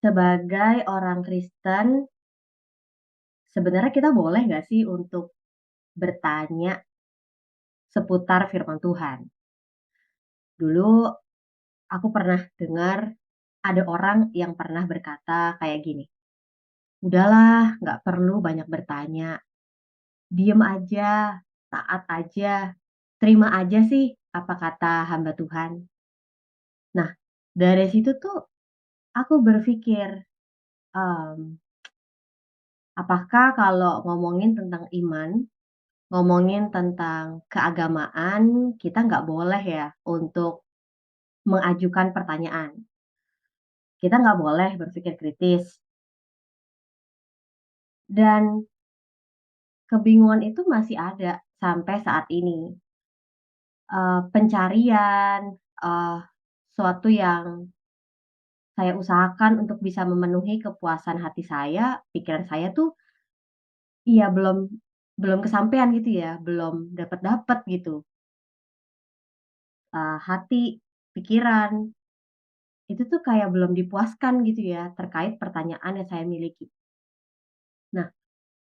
Sebagai orang Kristen, sebenarnya kita boleh nggak sih untuk bertanya seputar firman Tuhan? Dulu aku pernah dengar ada orang yang pernah berkata kayak gini, "Udahlah, nggak perlu banyak bertanya, diem aja, taat aja, terima aja sih apa kata hamba Tuhan." Nah, dari situ tuh aku berpikir, mmm, apakah kalau ngomongin tentang iman, ngomongin tentang keagamaan, kita nggak boleh ya untuk mengajukan pertanyaan. Kita nggak boleh berpikir kritis. Dan kebingungan itu masih ada sampai saat ini. Pencarian, suatu yang saya usahakan untuk bisa memenuhi kepuasan hati saya, pikiran saya tuh, iya belum belum kesampaian gitu ya, belum dapet-dapet gitu. Hati, pikiran, itu tuh kayak belum dipuaskan gitu ya, terkait pertanyaan yang saya miliki. Nah,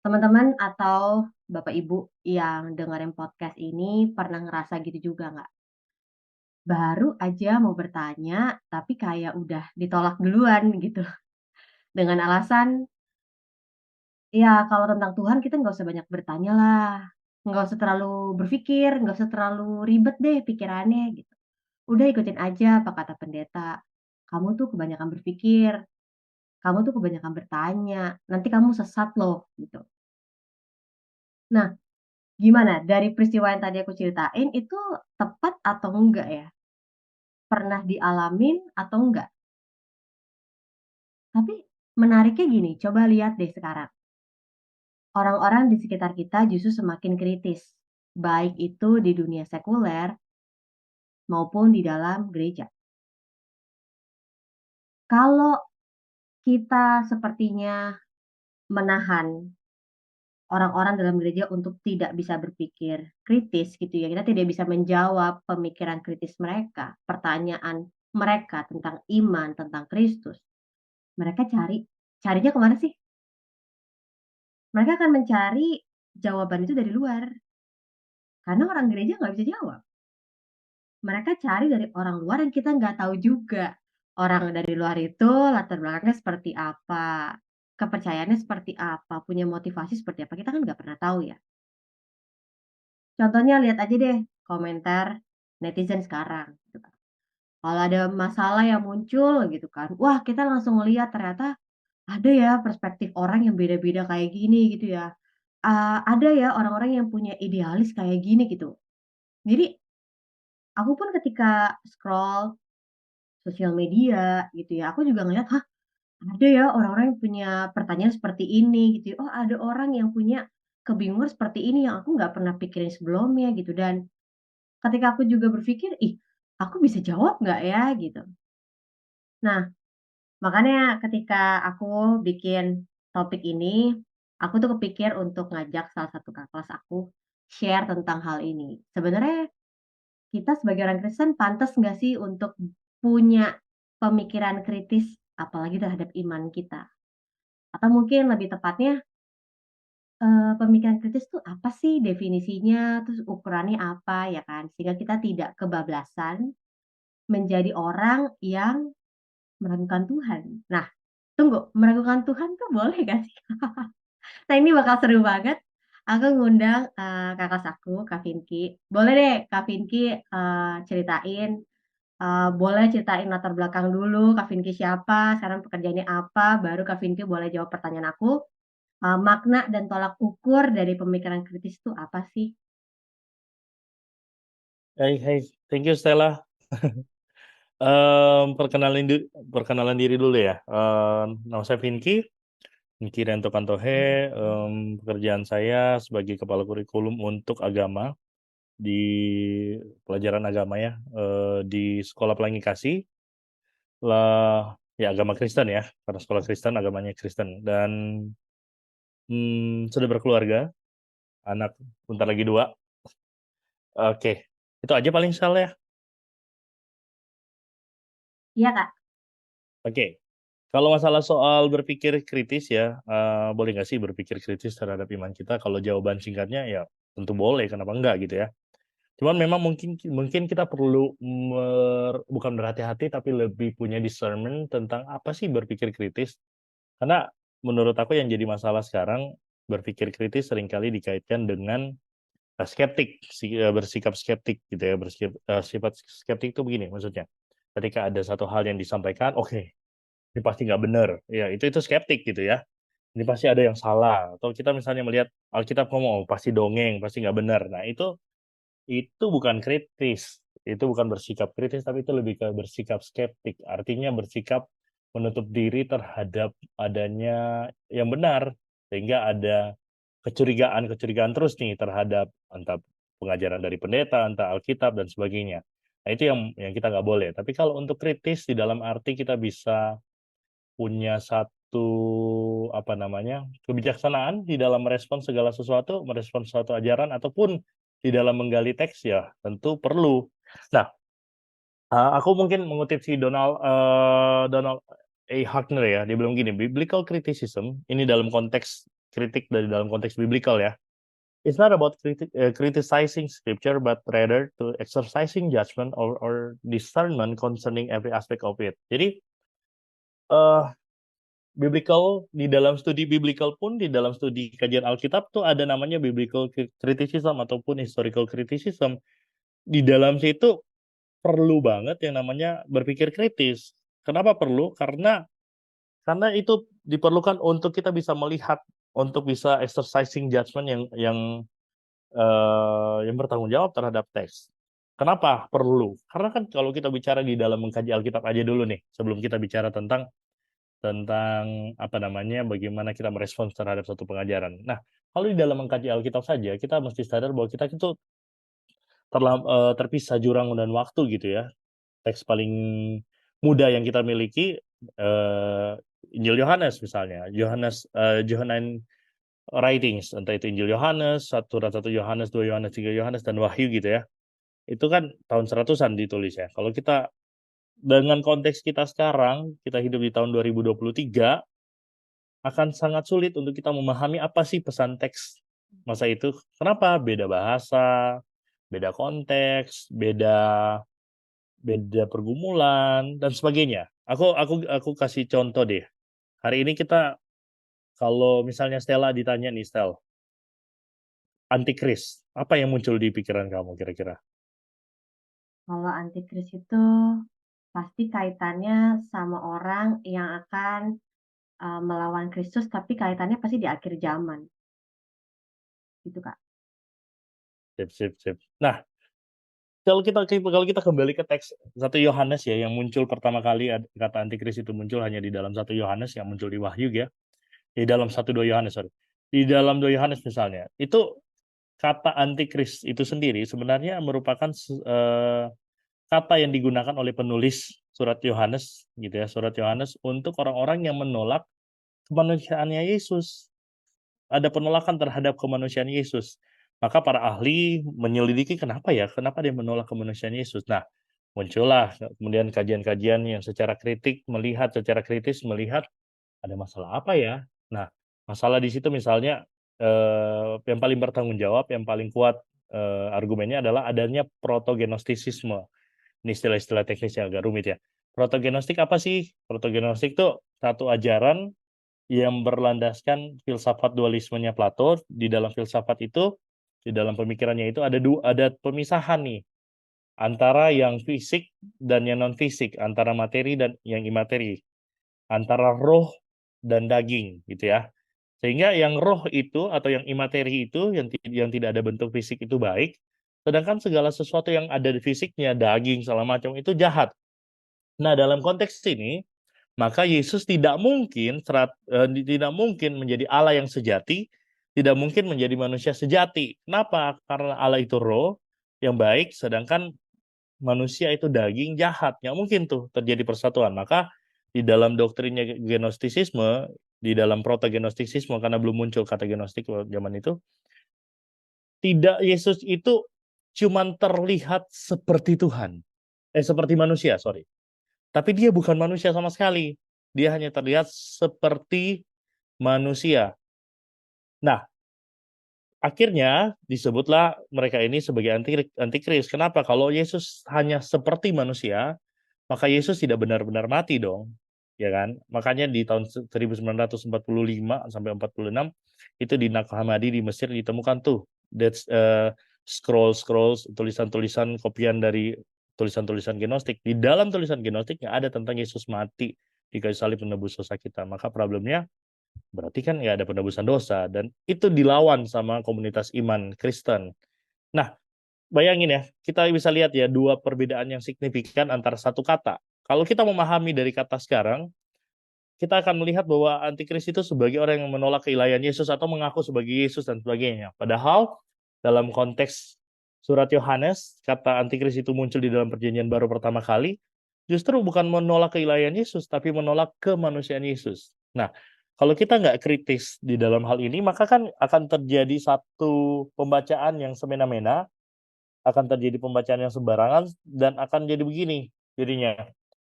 teman-teman atau Bapak Ibu yang dengerin podcast ini pernah ngerasa gitu juga nggak? Baru aja mau bertanya, tapi kayak udah ditolak duluan gitu. Dengan alasan, ya kalau tentang Tuhan kita nggak usah banyak bertanya lah, nggak usah terlalu berpikir, nggak usah terlalu ribet deh pikirannya gitu. Udah ikutin aja apa kata pendeta. Kamu tuh kebanyakan berpikir, kamu tuh kebanyakan bertanya, nanti kamu sesat loh gitu. Nah, gimana dari peristiwa yang tadi aku ceritain itu tepat atau enggak ya? Pernah dialamin atau enggak? Tapi menariknya gini, coba lihat deh sekarang. Orang-orang di sekitar kita justru semakin kritis, baik itu di dunia sekuler maupun di dalam gereja. Kalau kita sepertinya menahan orang-orang dalam gereja untuk tidak bisa berpikir kritis gitu ya, kita tidak bisa menjawab pemikiran kritis mereka, pertanyaan mereka tentang iman, tentang Kristus. Mereka carinya kemana sih? Mereka akan mencari jawaban itu dari luar, karena orang gereja nggak bisa jawab. Mereka cari dari orang luar yang kita nggak tahu juga. Orang dari luar itu latar belakangnya seperti apa, kepercayaannya seperti apa, punya motivasi seperti apa, kita kan nggak pernah tahu ya. Contohnya lihat aja deh komentar netizen sekarang gitu kan. Kalau ada masalah yang muncul gitu kan, wah kita langsung ngelihat ternyata ada ya perspektif orang yang beda-beda kayak gini gitu ya. Ada ya orang-orang yang punya idealis kayak gini gitu. Jadi aku pun ketika scroll sosial media gitu ya, aku juga ngeliat, "Hah, ada ya orang-orang yang punya pertanyaan seperti ini," gitu ya. "Oh, ada orang yang punya kebingungan seperti ini yang aku nggak pernah pikirin sebelumnya," gitu. Dan ketika aku juga berpikir, "Ih, aku bisa jawab nggak ya?" Gitu. Nah, makanya ketika aku bikin topik ini, aku tuh kepikir untuk ngajak salah satu kakak kelas aku share tentang hal ini. Sebenarnya kita sebagai orang Kristen pantas nggak sih untuk punya pemikiran kritis, apalagi terhadap iman kita? Atau mungkin lebih tepatnya, pemikiran kritis tuh apa sih definisinya, terus ukurannya apa, ya kan? Sehingga kita tidak kebablasan menjadi orang yang meragukan Tuhan. Nah, tunggu, meragukan Tuhan tuh boleh nggak sih? Nah, ini bakal seru banget. Aku ngundang, kakak kelas aku, Kak Vinky. Boleh deh Kak Vinky, ceritain, boleh ceritain latar belakang dulu, Kak Vinky siapa, sekarang pekerjaannya apa, baru Kak Vinky boleh jawab pertanyaan aku. Makna dan tolak ukur dari pemikiran kritis itu apa sih? Hai, hai, thank you Stella. Perkenalan diri dulu ya. Nama saya Vinky Rento Kantohe. Pekerjaan saya sebagai kepala kurikulum untuk agama di pelajaran agama ya, di Sekolah Pelangi Kasih lah, ya agama Kristen ya, karena sekolah Kristen agamanya Kristen dan sudah berkeluarga, anak bentar lagi 2. Oke, itu aja paling salah ya. Iya, Kak. Oke. Kalau masalah soal berpikir kritis ya, boleh nggak sih berpikir kritis terhadap iman kita? Kalau jawaban singkatnya ya tentu boleh, kenapa enggak gitu ya. Cuman memang mungkin mungkin kita perlu bukan berhati-hati tapi lebih punya discernment tentang apa sih berpikir kritis. Karena menurut aku yang jadi masalah sekarang berpikir kritis seringkali dikaitkan dengan skeptik, bersikap skeptik gitu ya, sifat skeptik itu begini maksudnya. Ketika ada satu hal yang disampaikan, oke, ini pasti nggak benar. Ya, itu skeptik gitu ya. Ini pasti ada yang salah. Atau kita misalnya melihat Alkitab ngomong, "Oh, pasti dongeng, pasti nggak benar." Nah, itu bukan kritis. Itu bukan bersikap kritis, tapi itu lebih ke bersikap skeptik. Artinya bersikap menutup diri terhadap adanya yang benar. Sehingga ada kecurigaan-kecurigaan terus nih terhadap entah pengajaran dari pendeta, entah Alkitab, dan sebagainya. Nah, itu yang kita nggak boleh. Tapi kalau untuk kritis, di dalam arti kita bisa punya satu, apa namanya, kebijaksanaan di dalam merespon segala sesuatu, merespon suatu ajaran, ataupun di dalam menggali teks ya tentu perlu. Nah, aku mungkin mengutip si Donald A. Huckner ya, dia bilang gini, biblical criticism, ini dalam konteks kritik dari dalam konteks biblical ya, it's not about criticizing scripture, but rather to exercising judgment or discernment concerning every aspect of it. Jadi, eh biblical, di dalam studi biblical pun, di dalam studi kajian Alkitab tuh ada namanya biblical criticism ataupun historical criticism. Di dalam situ perlu banget yang namanya berpikir kritis. Kenapa perlu? Karena itu diperlukan untuk kita bisa melihat, untuk bisa exercising judgment yang bertanggung jawab terhadap teks. Kenapa perlu? Karena kan kalau kita bicara di dalam mengkaji Alkitab aja dulu nih, sebelum kita bicara tentang apa namanya, bagaimana kita merespons terhadap satu pengajaran. Nah, kalau di dalam mengkaji Alkitab saja, kita mesti sadar bahwa kita itu terpisah jurang dan waktu gitu ya. Teks paling mudah yang kita miliki, Injil Yohanes misalnya, Johannine writings, entah itu Injil Yohanes, surat 1 Yohanes, 2 Yohanes, 3 Yohanes, dan Wahyu gitu ya. Itu kan tahun 100-an ditulis ya. Kalau kita dengan konteks kita sekarang, kita hidup di tahun 2023, akan sangat sulit untuk kita memahami apa sih pesan teks masa itu. Kenapa? Beda bahasa, beda konteks, beda beda pergumulan dan sebagainya. Aku kasih contoh deh. Hari ini kita, kalau misalnya Stella ditanya nih, Stel, antikris, apa yang muncul di pikiran kamu kira-kira? Kalau antikris itu pasti kaitannya sama orang yang akan melawan Kristus, tapi kaitannya pasti di akhir zaman, gitu Kak. Sip, sip, sip. Nah, kalau kita kembali ke teks 1 Yohanes ya, yang muncul pertama kali kata antikris itu muncul hanya di dalam 1 Yohanes, yang muncul di Wahyu ya. Di dalam 1-2 Yohanes, sorry. Di dalam 2 Yohanes misalnya, itu kata antikris itu sendiri sebenarnya merupakan kata yang digunakan oleh penulis surat Yohanes gitu ya, surat Yohanes untuk orang-orang yang menolak kemanusiaannya Yesus. Ada penolakan terhadap kemanusiaan Yesus. Maka para ahli menyelidiki kenapa ya, kenapa dia menolak kemanusiaan Yesus. Nah, muncullah kemudian kajian-kajian yang secara kritis melihat ada masalah apa ya. Nah, masalah di situ misalnya yang paling bertanggung jawab, yang paling kuat argumennya adalah adanya protogenostisisme. Ini istilah-istilah teknis yang agak rumit ya. Protogenostik apa sih? Protogenostik itu satu ajaran yang berlandaskan filsafat dualismenya Plato. Di dalam filsafat itu, di dalam pemikirannya itu ada pemisahan nih antara yang fisik dan yang non fisik, antara materi dan yang imateri, antara roh dan daging gitu ya. Sehingga yang roh itu atau yang imateri itu yang tidak ada bentuk fisik itu baik, sedangkan segala sesuatu yang ada di fisiknya, daging segala macam itu jahat. Nah, dalam konteks ini, maka Yesus tidak mungkin menjadi Allah yang sejati, tidak mungkin menjadi manusia sejati. Kenapa? Karena Allah itu roh yang baik, sedangkan manusia itu daging jahat. Nggak mungkin tuh terjadi persatuan. Maka di dalam doktrinnya gnostisisme, di dalam proto-gnostisisme, karena belum muncul kata gnostik zaman itu, tidak, Yesus itu cuman terlihat seperti Tuhan. Seperti manusia, sorry. Tapi dia bukan manusia sama sekali. dia hanya terlihat seperti manusia. Nah, akhirnya disebutlah mereka ini sebagai antikris. Kenapa? Kalau Yesus hanya seperti manusia, maka Yesus tidak benar-benar mati dong. Ya kan? Makanya di tahun 1945 sampai 46 itu di Nag Hammadi di Mesir ditemukan tuh that's scroll tulisan-tulisan kopian dari tulisan-tulisan Gnostik. Di dalam tulisan Gnostiknya ada tentang Yesus mati di kayu salib menebus dosa kita. Maka problemnya berarti kan nggak ada penebusan dosa dan itu dilawan sama komunitas iman Kristen. Nah, bayangin ya, kita bisa lihat ya dua perbedaan yang signifikan antara satu kata. Kalau kita memahami dari kata sekarang, kita akan melihat bahwa antikris itu sebagai orang yang menolak keilahian Yesus atau mengaku sebagai Yesus dan sebagainya. Padahal dalam konteks surat Yohanes, kata antikris itu muncul di dalam perjanjian baru pertama kali, justru bukan menolak keilahian Yesus, tapi menolak kemanusiaan Yesus. Nah, kalau kita nggak kritis di dalam hal ini, maka kan akan terjadi satu pembacaan yang semena-mena, akan terjadi pembacaan yang sembarangan, dan akan jadi begini jadinya.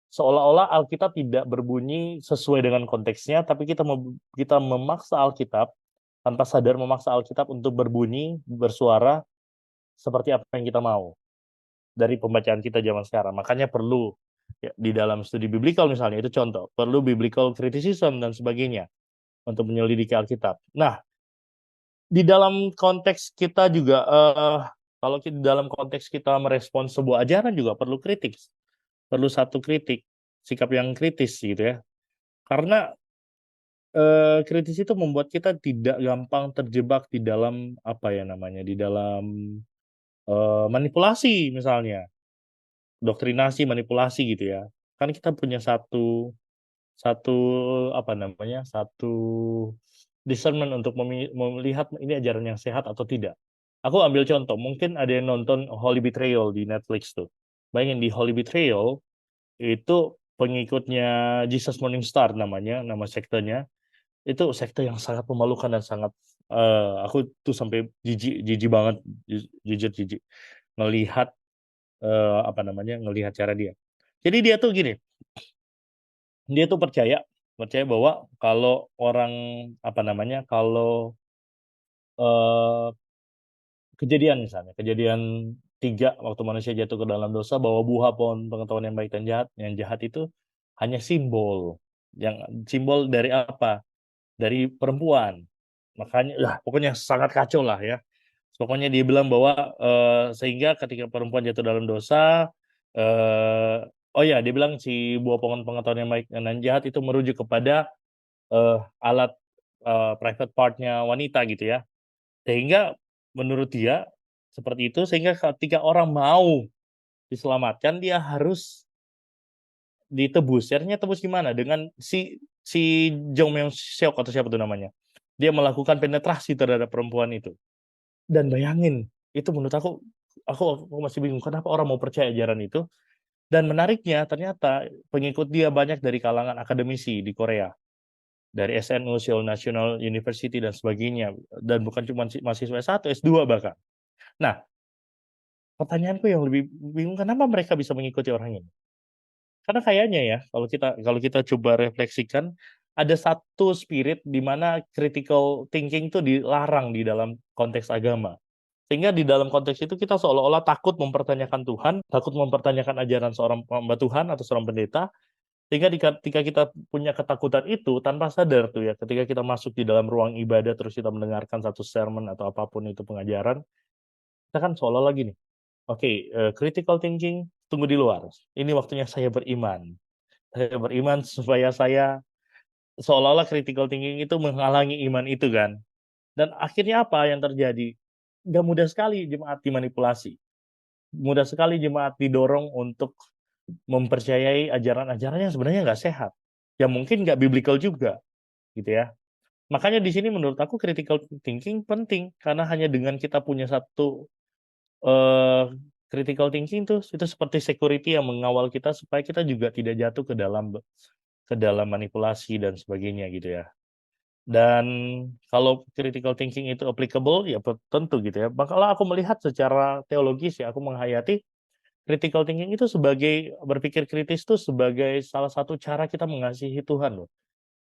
Seolah-olah Alkitab tidak berbunyi sesuai dengan konteksnya, tapi kita memaksa Alkitab, tanpa sadar memaksa Alkitab untuk berbunyi, bersuara seperti apa yang kita mau dari pembacaan kita zaman sekarang. Makanya perlu ya, di dalam studi biblical misalnya, itu contoh, perlu biblical criticism dan sebagainya untuk menyelidiki Alkitab. Nah, di dalam konteks kita juga, kalau di dalam konteks kita merespons sebuah ajaran juga perlu kritik, perlu satu kritik, sikap yang kritis gitu ya. Karena kritis itu membuat kita tidak gampang terjebak di dalam apa ya namanya, di dalam manipulasi misalnya, doktrinasi, manipulasi gitu ya. Kan kita punya satu satu apa namanya, satu discernment untuk melihat ini ajaran yang sehat atau tidak. Aku ambil contoh, mungkin ada yang nonton Holy Betrayal di Netflix tuh. Bayangin di Holy Betrayal itu pengikutnya Jesus Morning Star namanya, nama sektenya. Itu sekte yang sangat memalukan dan sangat aku tuh sampai jijik jijik banget, jujur jijik ngelihat apa namanya, ngelihat cara dia. Jadi dia tuh gini, dia tuh percaya percaya bahwa kalau orang apa namanya, kalau eh, kejadian misalnya, kejadian 3 waktu manusia jatuh ke dalam dosa, bahwa buah pohon pengetahuan yang baik dan jahat, yang jahat itu hanya simbol. Yang simbol dari apa? Dari perempuan. Makanya, lah pokoknya sangat kacau lah ya. Pokoknya dia bilang bahwa sehingga ketika perempuan jatuh dalam dosa, eh, oh ya dia bilang si buah pohon pengetahuan yang baik dan jahat itu merujuk kepada alat private partnya wanita gitu ya. Sehingga menurut dia seperti itu, sehingga ketika orang mau diselamatkan dia harus ditebus. Caranya tebus gimana? Dengan si Jong Myung Seok atau siapa tuh namanya. Dia melakukan penetrasi terhadap perempuan itu. Dan bayangin, itu menurut aku masih bingung kenapa orang mau percaya ajaran itu. Dan menariknya ternyata pengikut dia banyak dari kalangan akademisi di Korea. Dari SNU, Seoul National University dan sebagainya. Dan bukan cuma mahasiswa S1, S2 bahkan. Nah, pertanyaanku yang lebih bingung kenapa mereka bisa mengikuti orang ini? Karena kayaknya ya, kalau kita coba refleksikan, ada satu spirit di mana critical thinking itu dilarang di dalam konteks agama. Sehingga di dalam konteks itu kita seolah-olah takut mempertanyakan Tuhan, takut mempertanyakan ajaran seorang hamba Tuhan atau seorang pendeta. Sehingga ketika kita punya ketakutan itu, tanpa sadar tuh ya, ketika kita masuk di dalam ruang ibadah, terus kita mendengarkan satu sermon atau apapun itu pengajaran, kita kan seolah-olah gini, oke, critical thinking, tunggu di luar. Ini waktunya saya beriman. Saya beriman supaya saya seolah-olah critical thinking itu menghalangi iman itu kan. Dan akhirnya apa yang terjadi? Gak mudah sekali jemaat dimanipulasi. Mudah sekali jemaat didorong untuk mempercayai ajaran-ajaran yang sebenarnya nggak sehat. Yang mungkin nggak biblical juga, gitu ya. Makanya di sini menurut aku critical thinking penting. Karena hanya dengan kita punya satu eh, critical thinking tuh, itu seperti security yang mengawal kita supaya kita juga tidak jatuh ke dalam manipulasi dan sebagainya gitu ya. Dan kalau critical thinking itu applicable, ya tentu gitu ya. Makalah aku melihat secara teologis ya, aku menghayati Critical thinking itu berpikir kritis itu sebagai salah satu cara kita mengasihi Tuhan loh.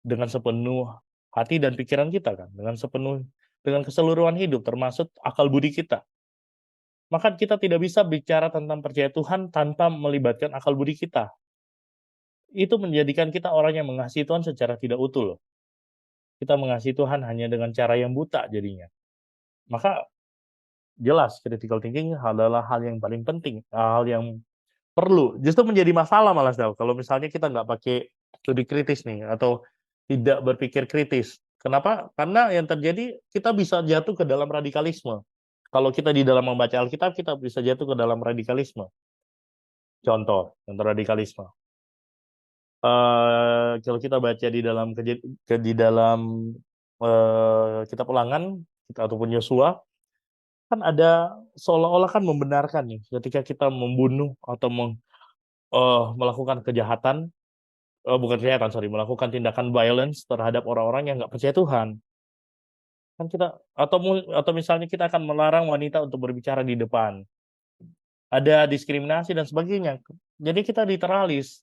Dengan sepenuh hati dan pikiran kita kan, dengan keseluruhan hidup termasuk akal budi kita. Maka kita tidak bisa bicara tentang percaya Tuhan tanpa melibatkan akal budi kita. Itu menjadikan kita orang yang mengasihi Tuhan secara tidak utuh loh. Kita mengasihi Tuhan hanya dengan cara yang buta jadinya. Maka jelas critical thinking adalah hal yang paling penting, hal yang perlu. Justru menjadi masalah malah kalau misalnya kita nggak pakai studi kritis nih atau tidak berpikir kritis. Kenapa? Karena yang terjadi kita bisa jatuh ke dalam radikalisme. Kalau kita di dalam membaca Alkitab, kita bisa jatuh ke dalam radikalisme. Contoh radikalisme. Kalau kita baca di dalam kitab Ulangan ataupun Yosua, kan ada seolah-olah kan membenarkan nih ketika kita membunuh atau melakukan kejahatan, bukan kejahatan, sorry, melakukan tindakan violence terhadap orang-orang yang nggak percaya Tuhan. Kan kita atau misalnya kita akan melarang wanita untuk berbicara di depan. Ada diskriminasi dan sebagainya. Jadi kita literalis.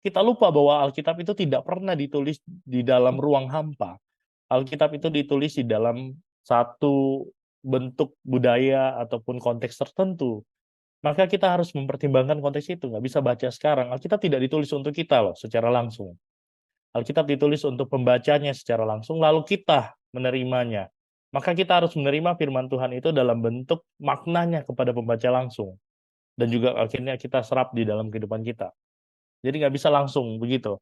Kita lupa bahwa Alkitab itu tidak pernah ditulis di dalam ruang hampa. Alkitab itu ditulis di dalam satu bentuk budaya ataupun konteks tertentu. Maka kita harus mempertimbangkan konteks itu. Nggak bisa baca sekarang. Alkitab tidak ditulis untuk kita loh secara langsung. Alkitab ditulis untuk pembacanya secara langsung, lalu kita menerimanya. Maka kita harus menerima firman Tuhan itu dalam bentuk maknanya kepada pembaca langsung. Dan juga akhirnya kita serap di dalam kehidupan kita. Jadi nggak bisa langsung begitu.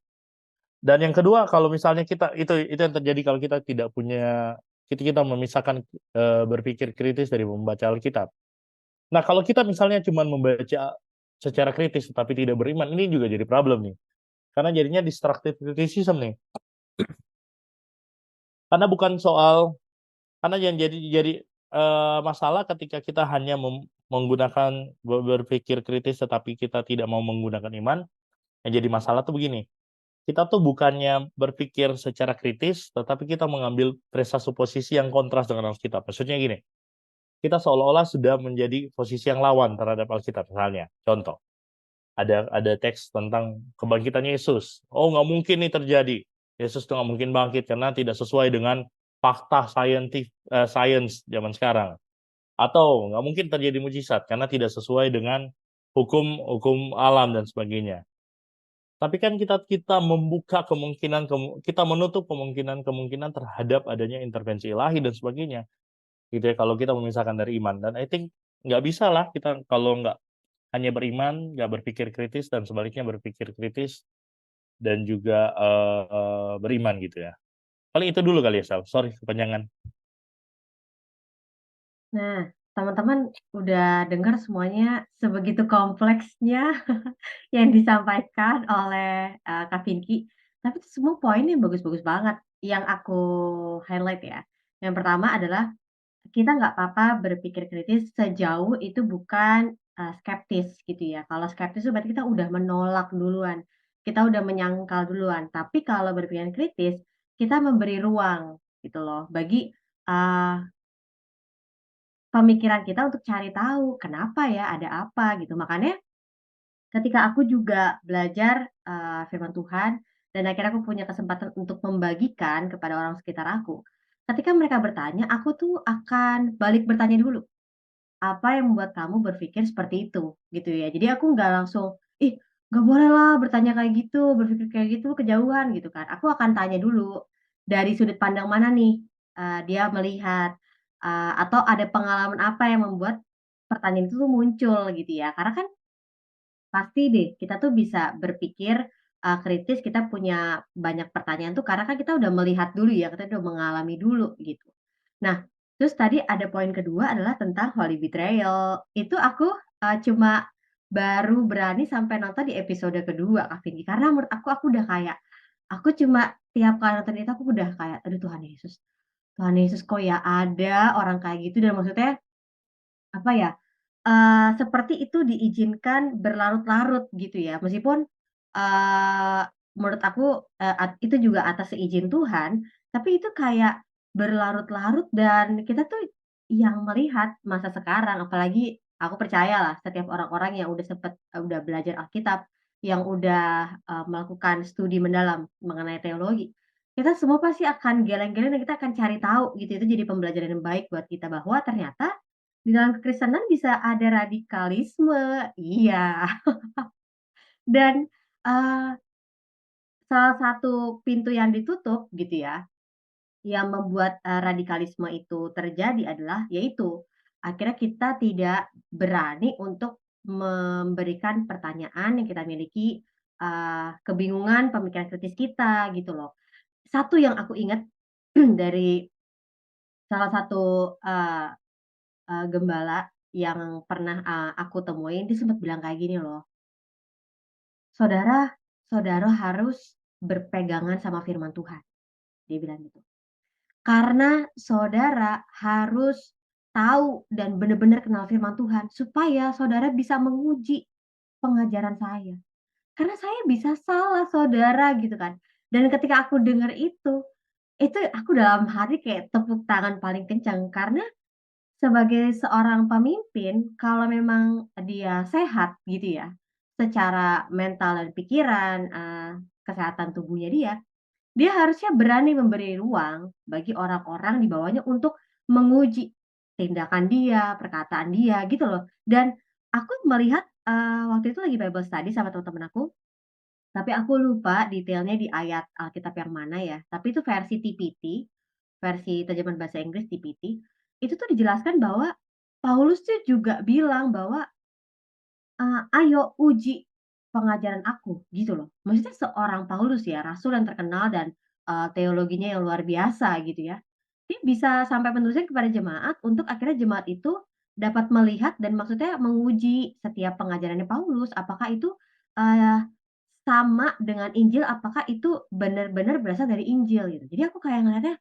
Dan yang kedua, kalau misalnya kita itu yang terjadi kalau kita tidak punya kita memisahkan berpikir kritis dari membaca Alkitab. Nah, kalau kita misalnya cuma membaca secara kritis tetapi tidak beriman, ini juga jadi problem nih. Karena jadinya destructive criticism nih. Karena bukan soal karena yang jadi masalah ketika kita hanya menggunakan berpikir kritis tetapi kita tidak mau menggunakan iman, yang jadi masalah tuh begini. Kita tuh bukannya berpikir secara kritis, tetapi kita mengambil presupposisi yang kontras dengan Alkitab. Maksudnya gini, kita seolah-olah sudah menjadi posisi yang lawan terhadap Alkitab. Misalnya, contoh, ada teks tentang kebangkitan Yesus. Oh, nggak mungkin ini terjadi. Yesus tuh nggak mungkin bangkit karena tidak sesuai dengan fakta sains zaman sekarang. Atau nggak mungkin terjadi mujizat karena tidak sesuai dengan hukum alam dan sebagainya. Tapi kan kita membuka kita menutup kemungkinan terhadap adanya intervensi ilahi dan sebagainya. Gitu ya, kalau kita memisahkan dari iman. Dan I think nggak bisa lah kita kalau nggak hanya beriman, nggak berpikir kritis, dan sebaliknya berpikir kritis dan juga beriman gitu ya. Paling itu dulu kali ya, Sal. Sorry, kepanjangan. Nah, teman-teman udah dengar semuanya sebegitu kompleksnya yang disampaikan oleh, Kak Vinky, tapi itu semua poinnya bagus-bagus banget yang aku highlight ya. Yang pertama adalah kita nggak apa-apa berpikir kritis sejauh itu bukan, skeptis gitu ya. Kalau skeptis itu berarti kita udah menolak duluan, kita udah menyangkal duluan. Tapi kalau berpikir kritis, kita memberi ruang gitu loh bagi, eee pemikiran kita untuk cari tahu, kenapa ya, ada apa gitu. Makanya ketika aku juga belajar, firman Tuhan dan akhirnya aku punya kesempatan untuk membagikan kepada orang sekitar aku, ketika mereka bertanya, aku tuh akan balik bertanya dulu, "Apa yang membuat kamu berpikir seperti itu?" Gitu ya. Jadi aku nggak langsung, "Ih, nggak boleh lah bertanya kayak gitu, berpikir kayak gitu, kejauhan," gitu kan. Aku akan tanya dulu, dari sudut pandang mana nih, dia melihat, atau ada pengalaman apa yang membuat pertanyaan itu tuh muncul gitu ya. Karena kan pasti deh kita tuh bisa berpikir, kritis, kita punya banyak pertanyaan tuh karena kan kita udah melihat dulu ya, kita udah mengalami dulu gitu. Nah, terus tadi ada poin kedua adalah tentang holy betrayal. Itu aku, cuma baru berani sampai nonton di episode kedua, Kak Vindi, karena menurut aku udah kayak, aku cuma tiap kali nonton itu aku udah kayak, "Aduh Tuhan Yesus kok ya ada orang kayak gitu?" Dan maksudnya, apa ya, seperti itu diizinkan berlarut-larut gitu ya, meskipun, eee, menurut aku, itu juga atas seizin Tuhan, tapi itu kayak berlarut-larut dan kita tuh yang melihat masa sekarang, apalagi aku percayalah setiap orang-orang yang udah belajar Alkitab, yang udah, melakukan studi mendalam mengenai teologi, kita semua pasti akan geleng-geleng dan kita akan cari tahu gitu, itu jadi pembelajaran yang baik buat kita bahwa ternyata di dalam kekristenan bisa ada radikalisme, iya. Dan, eee, salah satu pintu yang ditutup gitu ya, yang membuat, radikalisme itu terjadi adalah yaitu, akhirnya kita tidak berani untuk memberikan pertanyaan yang kita miliki, kebingungan, pemikiran kritis kita gitu loh. Satu yang aku ingat dari salah satu, eee eee, gembala yang pernah, aku temuin, dia sempet bilang kayak gini loh, "Saudara saudara harus berpegangan sama firman Tuhan," dia bilang gitu. "Karena saudara harus tahu dan benar-benar kenal firman Tuhan, supaya saudara bisa menguji pengajaran saya. Karena saya bisa salah saudara," gitu kan. Dan ketika aku dengar itu aku dalam hati kayak tepuk tangan paling kencang, karena sebagai seorang pemimpin, kalau memang dia sehat gitu ya, secara mental dan pikiran, kesehatan tubuhnya dia harusnya berani memberi ruang bagi orang-orang di bawahnya untuk menguji tindakan dia, perkataan dia, gitu loh. Dan aku melihat, waktu itu lagi Bible study sama teman-teman aku, tapi aku lupa detailnya di ayat Alkitab yang mana ya, tapi itu versi TPT, versi terjemahan bahasa Inggris TPT, itu tuh dijelaskan bahwa Paulus tuh juga bilang bahwa "Ayo uji pengajaran aku," gitu loh. Maksudnya seorang Paulus ya, rasul yang terkenal dan, teologinya yang luar biasa gitu ya. Dia bisa sampai menuliskan kepada jemaat untuk akhirnya jemaat itu dapat melihat dan maksudnya menguji setiap pengajarannya Paulus, apakah itu, eee, sama dengan Injil, apakah itu benar-benar berasal dari Injil gitu. Jadi aku kayak ngeliatnya,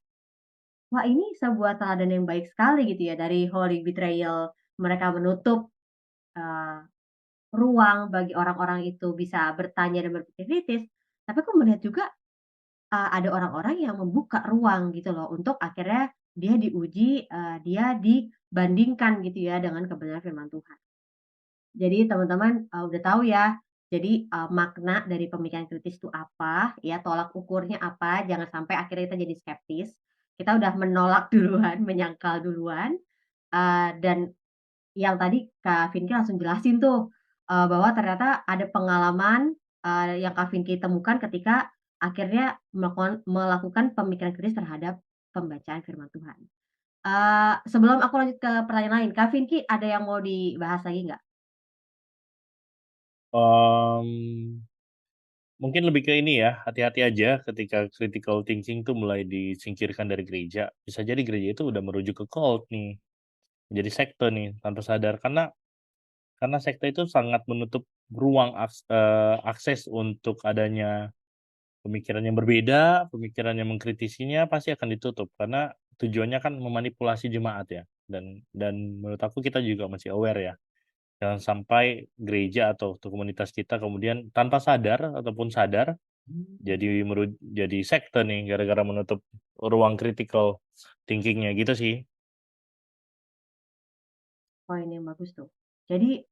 wah ini sebuah teladan yang baik sekali gitu ya dari Holy Betrayal, mereka menutup, eee ruang bagi orang-orang itu bisa bertanya dan berpikir kritis, tapi aku melihat juga, ada orang-orang yang membuka ruang gitu loh untuk akhirnya dia diuji, dia dibandingkan gitu ya dengan kebenaran firman Tuhan. Jadi teman-teman, udah tahu ya, jadi, makna dari pemikiran kritis itu apa, ya tolak ukurnya apa, jangan sampai akhirnya kita jadi skeptis. Kita udah menolak duluan, menyangkal duluan, dan yang tadi Kak Vinky langsung jelasin tuh, bahwa ternyata ada pengalaman, yang Kak Vinky temukan ketika akhirnya melakukan pemikiran kritis terhadap pembacaan firman Tuhan. Sebelum aku lanjut ke pertanyaan lain, Kak Vinky ada yang mau dibahas lagi nggak? Mmm, Mungkin lebih ke ini ya, hati-hati aja ketika critical thinking tuh mulai disingkirkan dari gereja. Bisa jadi gereja itu udah merujuk ke cult nih, menjadi sekte nih tanpa sadar. Karena sekte itu sangat menutup ruang akses untuk adanya pemikiran yang berbeda, pemikiran yang mengkritisinya pasti akan ditutup karena tujuannya kan memanipulasi jemaat ya. Dan menurut aku kita juga masih aware ya, jangan sampai gereja atau komunitas kita kemudian tanpa sadar ataupun sadar jadi sekte nih gara-gara menutup ruang critical thinking-nya gitu sih. Poin yang bagus tuh. Jadi,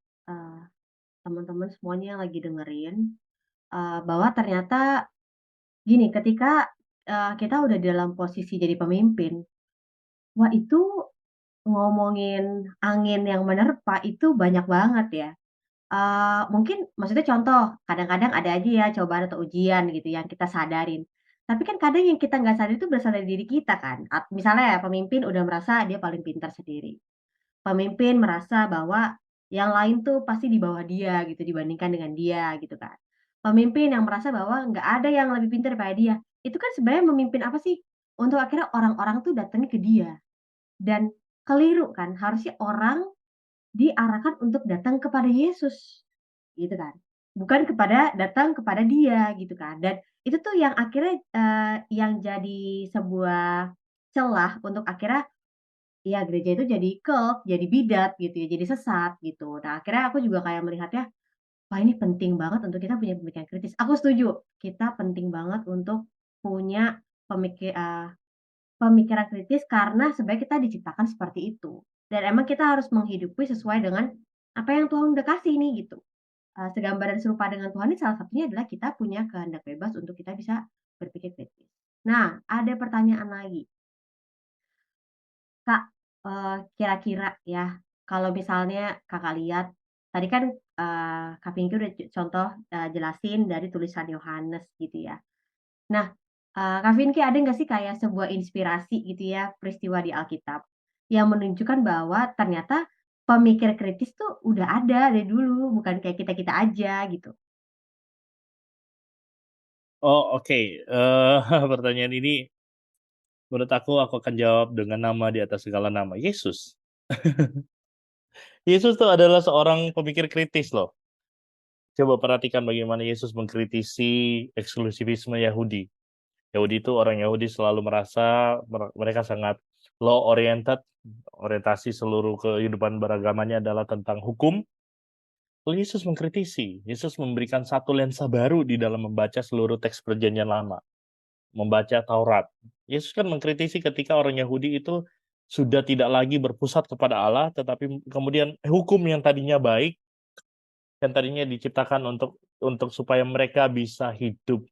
teman-teman semuanya yang lagi dengerin, bahwa ternyata gini, ketika, kita udah dalam posisi jadi pemimpin, wah itu ngomongin angin yang menerpa itu banyak banget ya. Mungkin maksudnya contoh, kadang-kadang ada aja ya cobaan atau ujian gitu yang kita sadarin. Tapi kan kadang yang kita nggak sadar itu berasal dari diri kita kan. Misalnya ya pemimpin udah merasa dia paling pintar sendiri. Pemimpin merasa bahwa yang lain tuh pasti di bawah dia gitu dibandingkan dengan dia gitu kan. Pemimpin yang merasa bahwa nggak ada yang lebih pintar daripada dia. Itu kan sebenarnya memimpin apa sih? Untuk akhirnya orang-orang tuh datangnya ke dia. Dan keliru kan, harusnya orang diarahkan untuk datang kepada Yesus, gitu kan. Bukan datang kepada dia, gitu kan. Dan itu tuh yang akhirnya, yang jadi sebuah celah untuk akhirnya, ya gereja itu jadi cult, jadi bidat gitu ya, jadi sesat gitu. Nah akhirnya aku juga kayak melihatnya, wah ini penting banget untuk kita punya pemikiran kritis. Aku setuju, kita penting banget untuk punya pemikiran kritis karena sebenarnya kita diciptakan seperti itu, dan emang kita harus menghidupi sesuai dengan apa yang Tuhan udah kasih nih gitu. Segambar dan serupa dengan Tuhan ini salah satunya adalah kita punya kehendak bebas untuk kita bisa berpikir kritis. Nah, ada pertanyaan lagi, Kak, kira-kira ya, kalau misalnya Kakak lihat, tadi kan, Kak Pinky udah contoh, jelasin dari tulisan Yohanes gitu ya. Nah, Kak Pinky ada nggak sih kayak sebuah inspirasi gitu ya, peristiwa di Alkitab, yang menunjukkan bahwa ternyata pemikir kritis tuh udah ada dari dulu, bukan kayak kita-kita aja gitu? Oh, oke, pertanyaan ini menurut aku akan jawab dengan nama di atas segala nama, Yesus. Yesus tuh adalah seorang pemikir kritis loh. Coba perhatikan bagaimana Yesus mengkritisi eksklusivisme Yahudi. Yahudi itu orang Yahudi selalu merasa mereka sangat law oriented, orientasi seluruh kehidupan beragamanya adalah tentang hukum. Lalu Yesus mengkritisi, Yesus memberikan satu lensa baru di dalam membaca seluruh teks perjanjian lama, membaca Taurat. Yesus kan mengkritisi ketika orang Yahudi itu sudah tidak lagi berpusat kepada Allah, tetapi kemudian hukum yang tadinya baik, yang tadinya diciptakan untuk supaya mereka bisa hidup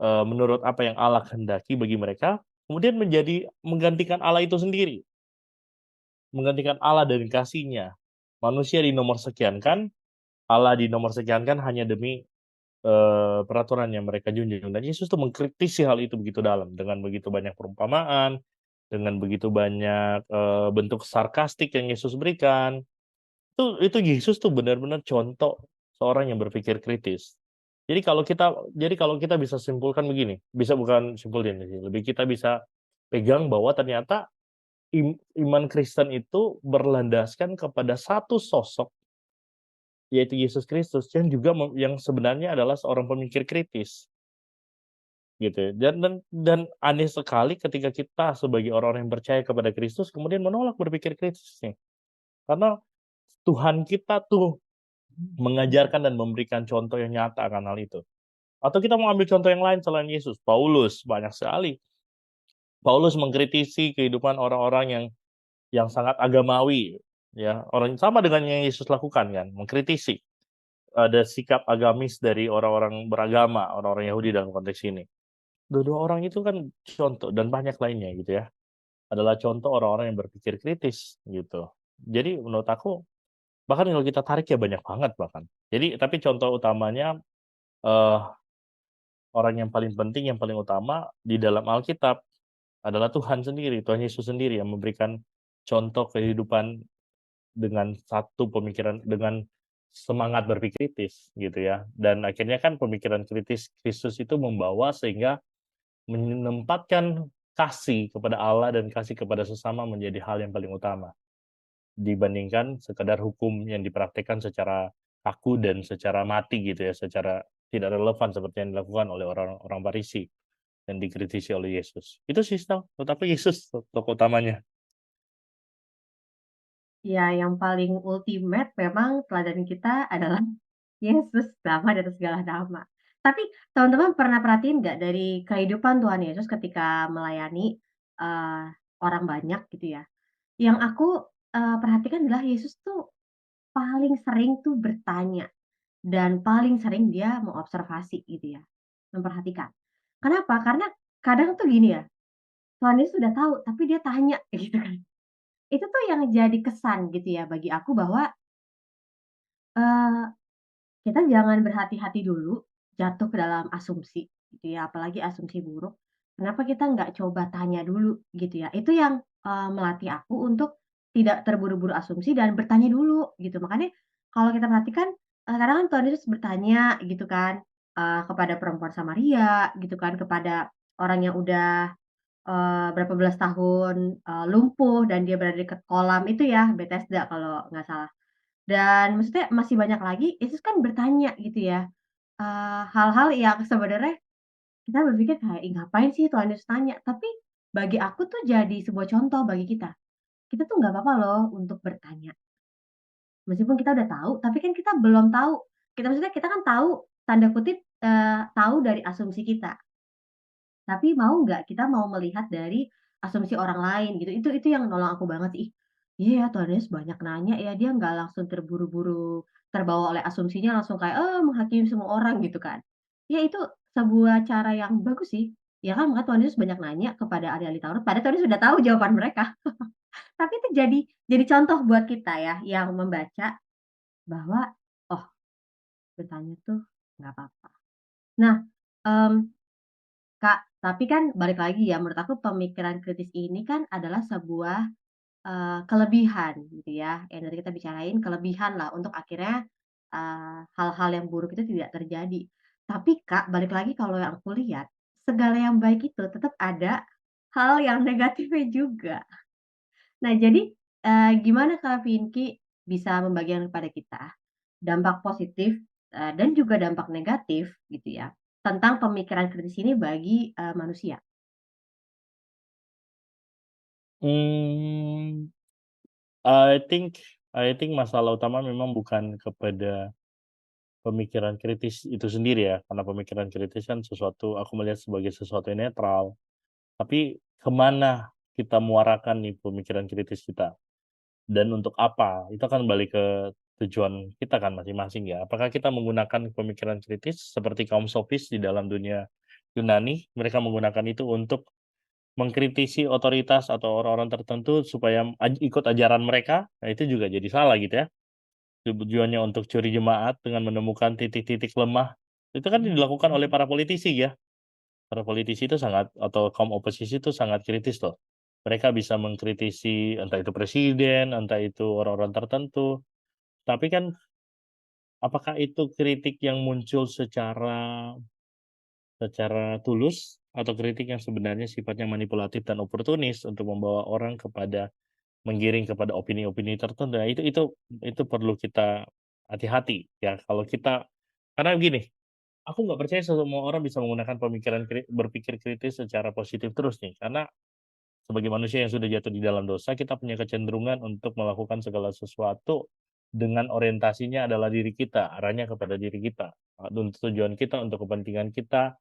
menurut apa yang Allah kehendaki bagi mereka, kemudian menggantikan Allah itu sendiri, menggantikan Allah dan kasih-Nya. Manusia dinomorsekiankan, Allah dinomorsekiankan hanya demi peraturan yang mereka junjung. Dan Yesus tuh mengkritisi hal itu begitu dalam dengan begitu banyak perumpamaan, dengan begitu banyak bentuk sarkastik yang Yesus berikan. Itu Yesus tuh benar-benar contoh seorang yang berpikir kritis. Jadi kalau kita bisa simpulkan begini, bisa bukan simpulin sih, lebih kita bisa pegang bahwa ternyata iman Kristen itu berlandaskan kepada satu sosok, yaitu Yesus Kristus yang sebenarnya adalah seorang pemikir kritis, gitu. Dan aneh sekali ketika kita sebagai orang-orang yang percaya kepada Kristus kemudian menolak berpikir kritis nih. Karena Tuhan kita tuh mengajarkan dan memberikan contoh yang nyata akan hal itu. Atau kita mau ambil contoh yang lain selain Yesus, Paulus, banyak sekali. Paulus mengkritisi kehidupan orang-orang yang sangat agamawi, ya, orang sama dengan yang Yesus lakukan kan, mengkritisi ada sikap agamis dari orang-orang beragama, orang-orang Yahudi dalam konteks ini. Dua-dua orang itu kan contoh dan banyak lainnya gitu ya, adalah contoh orang-orang yang berpikir kritis gitu. Jadi menurut aku bahkan kalau kita tarik ya banyak banget bahkan. Jadi tapi contoh utamanya, eee, orang yang paling penting, yang paling utama di dalam Alkitab adalah Tuhan sendiri, Tuhan Yesus sendiri yang memberikan contoh kehidupan dengan satu pemikiran, dengan semangat berpikir kritis gitu ya. Dan akhirnya kan pemikiran kritis Kristus itu membawa sehingga menempatkan kasih kepada Allah dan kasih kepada sesama menjadi hal yang paling utama, dibandingkan sekedar hukum yang dipraktikkan secara kaku dan secara mati gitu ya, secara tidak relevan seperti yang dilakukan oleh orang-orang Farisi yang dikritisi oleh Yesus. Itu sih Stal, menurut aku Yesus tokoh utamanya. Ya, yang paling ultimate memang teladan kita adalah Yesus, nama di atas segala nama. Tapi teman-teman pernah perhatiin nggak dari kehidupan Tuhan Yesus ketika melayani, eee, orang banyak gitu ya, yang aku, perhatikan adalah Yesus tuh paling sering tuh bertanya dan paling sering dia mengobservasi gitu ya, memperhatikan. Kenapa? Karena kadang tuh gini ya, Tuhan Yesus sudah tahu tapi dia tanya gitu kan. Itu tuh yang jadi kesan gitu ya bagi aku bahwa, eee, kita jangan berhati-hati dulu jatuh ke dalam asumsi gitu ya, apalagi asumsi buruk. Kenapa kita nggak coba tanya dulu gitu ya. Itu yang, melatih aku untuk tidak terburu-buru asumsi dan bertanya dulu gitu. Makanya kalau kita perhatikan, kadang kan Tuhan Yesus bertanya gitu kan, kepada perempuan Samaria gitu kan, kepada orang yang udah, berapa belas tahun, lumpuh dan dia berada dekat kolam itu ya, Bethesda kalau nggak salah. Dan maksudnya masih banyak lagi, Yesus kan bertanya gitu ya, hal-hal yang sebenarnya kita berpikir kayak, "Ih ngapain sih Tuhan Yesus tanya?" Tapi bagi aku tuh jadi sebuah contoh bagi kita. Kita tuh nggak apa-apa loh untuk bertanya. Meskipun kita udah tahu, tapi kan kita belum tahu. Maksudnya kita kan tahu, tanda kutip, tahu dari asumsi kita. Tapi mau nggak kita mau melihat dari asumsi orang lain gitu, itu yang nolong aku banget sih. Iya ya, Tuhan Yesus banyak nanya ya, dia nggak langsung terburu-buru terbawa oleh asumsinya langsung kayak, menghakimi semua orang gitu kan. Ya itu sebuah cara yang bagus sih, ya kan maka Tuhan Yesus banyak nanya kepada ahli-ahli Taurat, padahal Tuhan Yesus sudah tahu jawaban mereka. Tapi itu jadi contoh buat kita ya, yang membaca bahwa, oh bertanya tuh nggak apa-apa. Nah, mmm, Kak, tapi kan balik lagi ya, menurut aku pemikiran kritis ini kan adalah sebuah kelebihan gitu ya, yang tadi kita bicarain kelebihan lah untuk akhirnya, hal-hal yang buruk itu tidak terjadi. Tapi Kak, balik lagi kalau yang aku lihat, segala yang baik itu tetap ada hal yang negatifnya juga. Nah jadi, gimana Kak Vinky bisa membagikan kepada kita dampak positif, dan juga dampak negatif gitu ya, tentang pemikiran kritis ini bagi, manusia? Mmm, I think masalah utama memang bukan kepada pemikiran kritis itu sendiri ya, karena pemikiran kritis kan sesuatu aku melihat sebagai sesuatu yang netral, tapi kemana kita muarakan nih pemikiran kritis kita, dan untuk apa, itu akan balik ke tujuan kita kan masing-masing ya. Apakah kita menggunakan pemikiran kritis seperti kaum sofis di dalam dunia Yunani, mereka menggunakan itu untuk mengkritisi otoritas atau orang-orang tertentu supaya ikut ajaran mereka, nah itu juga jadi salah gitu ya. Tujuannya untuk curi jemaat dengan menemukan titik-titik lemah, itu kan Iya dilakukan oleh betul. para politisi ya. Para politisi itu sangat atau kaum oposisi itu sangat kritis loh. Mereka bisa mengkritisi entah itu presiden, entah itu orang-orang tertentu, tapi kan apakah itu kritik yang muncul secara secara tulus atau kritik yang sebenarnya sifatnya manipulatif dan oportunis untuk membawa orang kepada menggiring kepada opini-opini tertentu. Nah, itu perlu kita hati-hati ya kalau kita karena begini, aku nggak percaya semua orang bisa menggunakan pemikiran berpikir kritis secara positif terus nih, karena sebagai manusia yang sudah jatuh di dalam dosa, kita punya kecenderungan untuk melakukan segala sesuatu dengan orientasinya adalah diri kita, arahnya kepada diri kita, untuk tujuan kita, untuk kepentingan kita,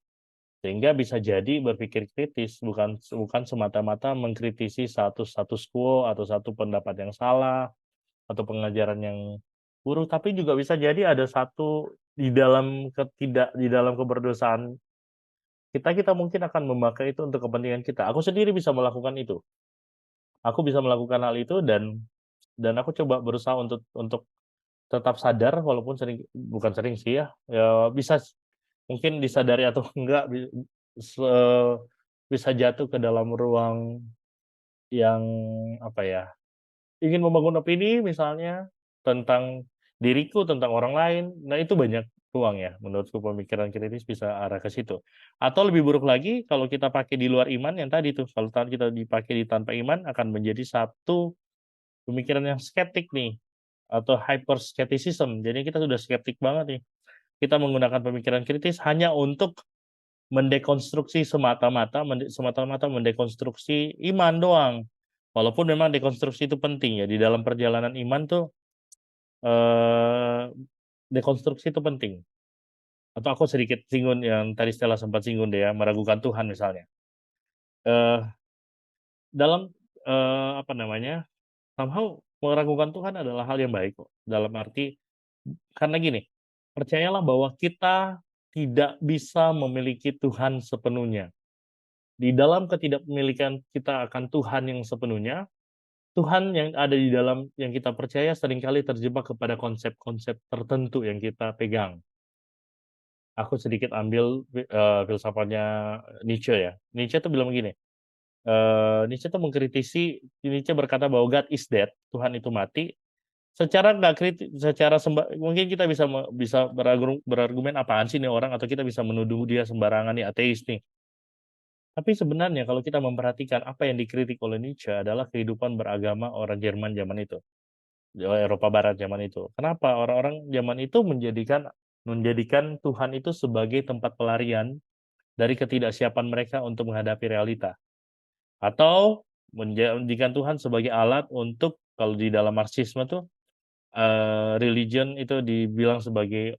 sehingga bisa jadi berpikir kritis bukan bukan semata-mata mengkritisi satu status quo atau satu pendapat yang salah, atau pengajaran yang buruk, tapi juga bisa jadi ada satu di dalam keberdosaan kita mungkin akan memakai itu untuk kepentingan kita. Aku sendiri bisa melakukan itu. Aku bisa melakukan hal itu dan aku coba berusaha untuk tetap sadar walaupun bukan sering sih ya, bisa mungkin disadari atau enggak se bisa jatuh ke dalam ruang yang, apa ya, ingin membangun opini misalnya, tentang diriku, tentang orang lain. Nah itu banyak ruang ya, menurutku pemikiran kritis bisa arah ke situ. Atau lebih buruk lagi kalau kita pakai di luar iman yang tadi tuh, kalau kita dipakai di tanpa iman akan menjadi satu pemikiran yang skeptik nih, atau hyper skepticism. Jadi kita sudah skeptik banget nih. Kita menggunakan pemikiran kritis hanya untuk mendekonstruksi semata-mata mendekonstruksi iman doang. Walaupun memang dekonstruksi itu penting ya, di dalam perjalanan iman tuh, eee, dekonstruksi itu penting. Atau aku sedikit singgung yang tadi Stella sempat singgung deh ya, meragukan Tuhan misalnya. Eee, dalam, apa namanya, somehow meragukan Tuhan adalah hal yang baik kok, dalam arti karena gini, percayalah bahwa kita tidak bisa memiliki Tuhan sepenuhnya. Di dalam ketidakpemilikan kita akan Tuhan yang sepenuhnya, Tuhan yang ada di dalam yang kita percaya seringkali terjebak kepada konsep-konsep tertentu yang kita pegang. Aku sedikit ambil filsafatnya Nietzsche ya. Nietzsche tuh bilang begini, Nietzsche tuh Nietzsche berkata bahwa God is dead, Tuhan itu mati, secara nggak secara mungkin kita bisa berargumen, "Apaan sih nih orang?" Atau kita bisa menuduh dia sembarangan nih, ateis nih. Tapi sebenarnya kalau kita memperhatikan apa yang dikritik oleh Nietzsche adalah kehidupan beragama orang Jerman zaman itu, di Eropa Barat zaman itu. Kenapa? Orang-orang zaman itu menjadikan menjadikan Tuhan itu sebagai tempat pelarian dari ketidaksiapan mereka untuk menghadapi realita. Atau menjadikan Tuhan sebagai alat untuk kalau di dalam Marxisme tuh, religion itu dibilang sebagai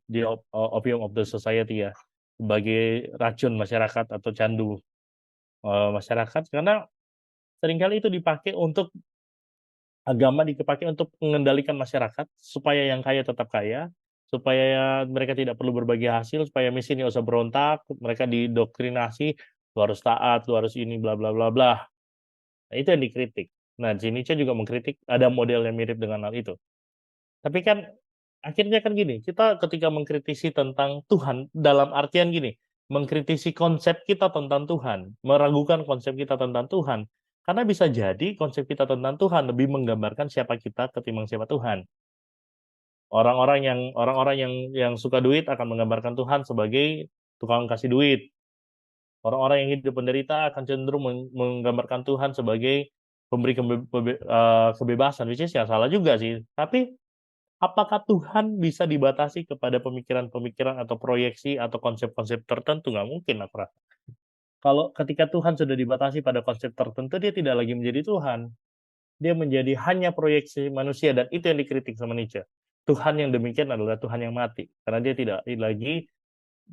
opium of the society ya, sebagai racun masyarakat atau candu, masyarakat karena seringkali itu dipakai untuk agama dipakai untuk mengendalikan masyarakat supaya yang kaya tetap kaya, supaya mereka tidak perlu berbagi hasil, supaya miskin nggak usah berontak, mereka didoktrinasi, lu harus taat, lu harus ini, bla bla bla bla. Nah, itu yang dikritik. Nah, Nietzsche juga mengkritik ada model yang mirip dengan hal itu. Tapi kan akhirnya kan gini, kita ketika mengkritisi tentang Tuhan dalam artian gini, mengkritisi konsep kita tentang Tuhan, meragukan konsep kita tentang Tuhan, karena bisa jadi konsep kita tentang Tuhan lebih menggambarkan siapa kita ketimbang siapa Tuhan. Orang-orang yang suka duit akan menggambarkan Tuhan sebagai tukang kasih duit. Orang-orang yang hidup penderita akan cenderung menggambarkan Tuhan sebagai pemberi kebebasan, which is ya salah juga sih. Tapi apakah Tuhan bisa dibatasi kepada pemikiran-pemikiran atau proyeksi atau konsep-konsep tertentu? Nggak mungkin, aku rasa. Kalau ketika Tuhan sudah dibatasi pada konsep tertentu, dia tidak lagi menjadi Tuhan. Dia menjadi hanya proyeksi manusia, dan itu yang dikritik sama Nietzsche. Tuhan yang demikian adalah Tuhan yang mati, karena dia tidak lagi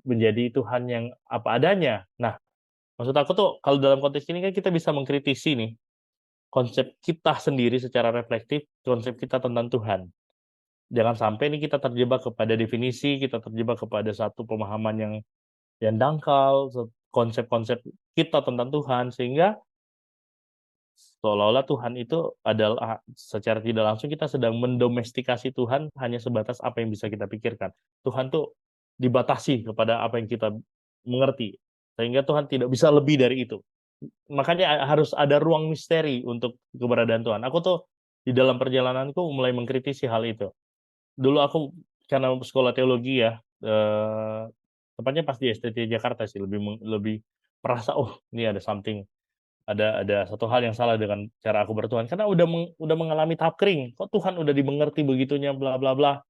menjadi Tuhan yang apa adanya. Nah, maksud aku tuh, kalau dalam konteks ini kan kita bisa mengkritisi nih, konsep kita sendiri secara reflektif, konsep kita tentang Tuhan. Jangan sampai nih kita terjebak kepada definisi, kita terjebak kepada satu pemahaman yang dangkal, konsep-konsep kita tentang Tuhan, sehingga seolah-olah Tuhan itu adalah secara tidak langsung kita sedang mendomestikasi Tuhan hanya sebatas apa yang bisa kita pikirkan. Tuhan tuh dibatasi kepada apa yang kita mengerti, sehingga Tuhan tidak bisa lebih dari itu. Makanya harus ada ruang misteri untuk keberadaan Tuhan. Aku tuh di dalam perjalananku mulai mengkritisi hal itu. Dulu aku karena sekolah teologi ya, tepatnya pas di STT Jakarta sih, lebih merasa, oh ini ada something, ada satu hal yang salah dengan cara aku bertuhan, karena udah mengalami tahap kering. Kok Tuhan udah dimengerti begitunya, bla bla bla,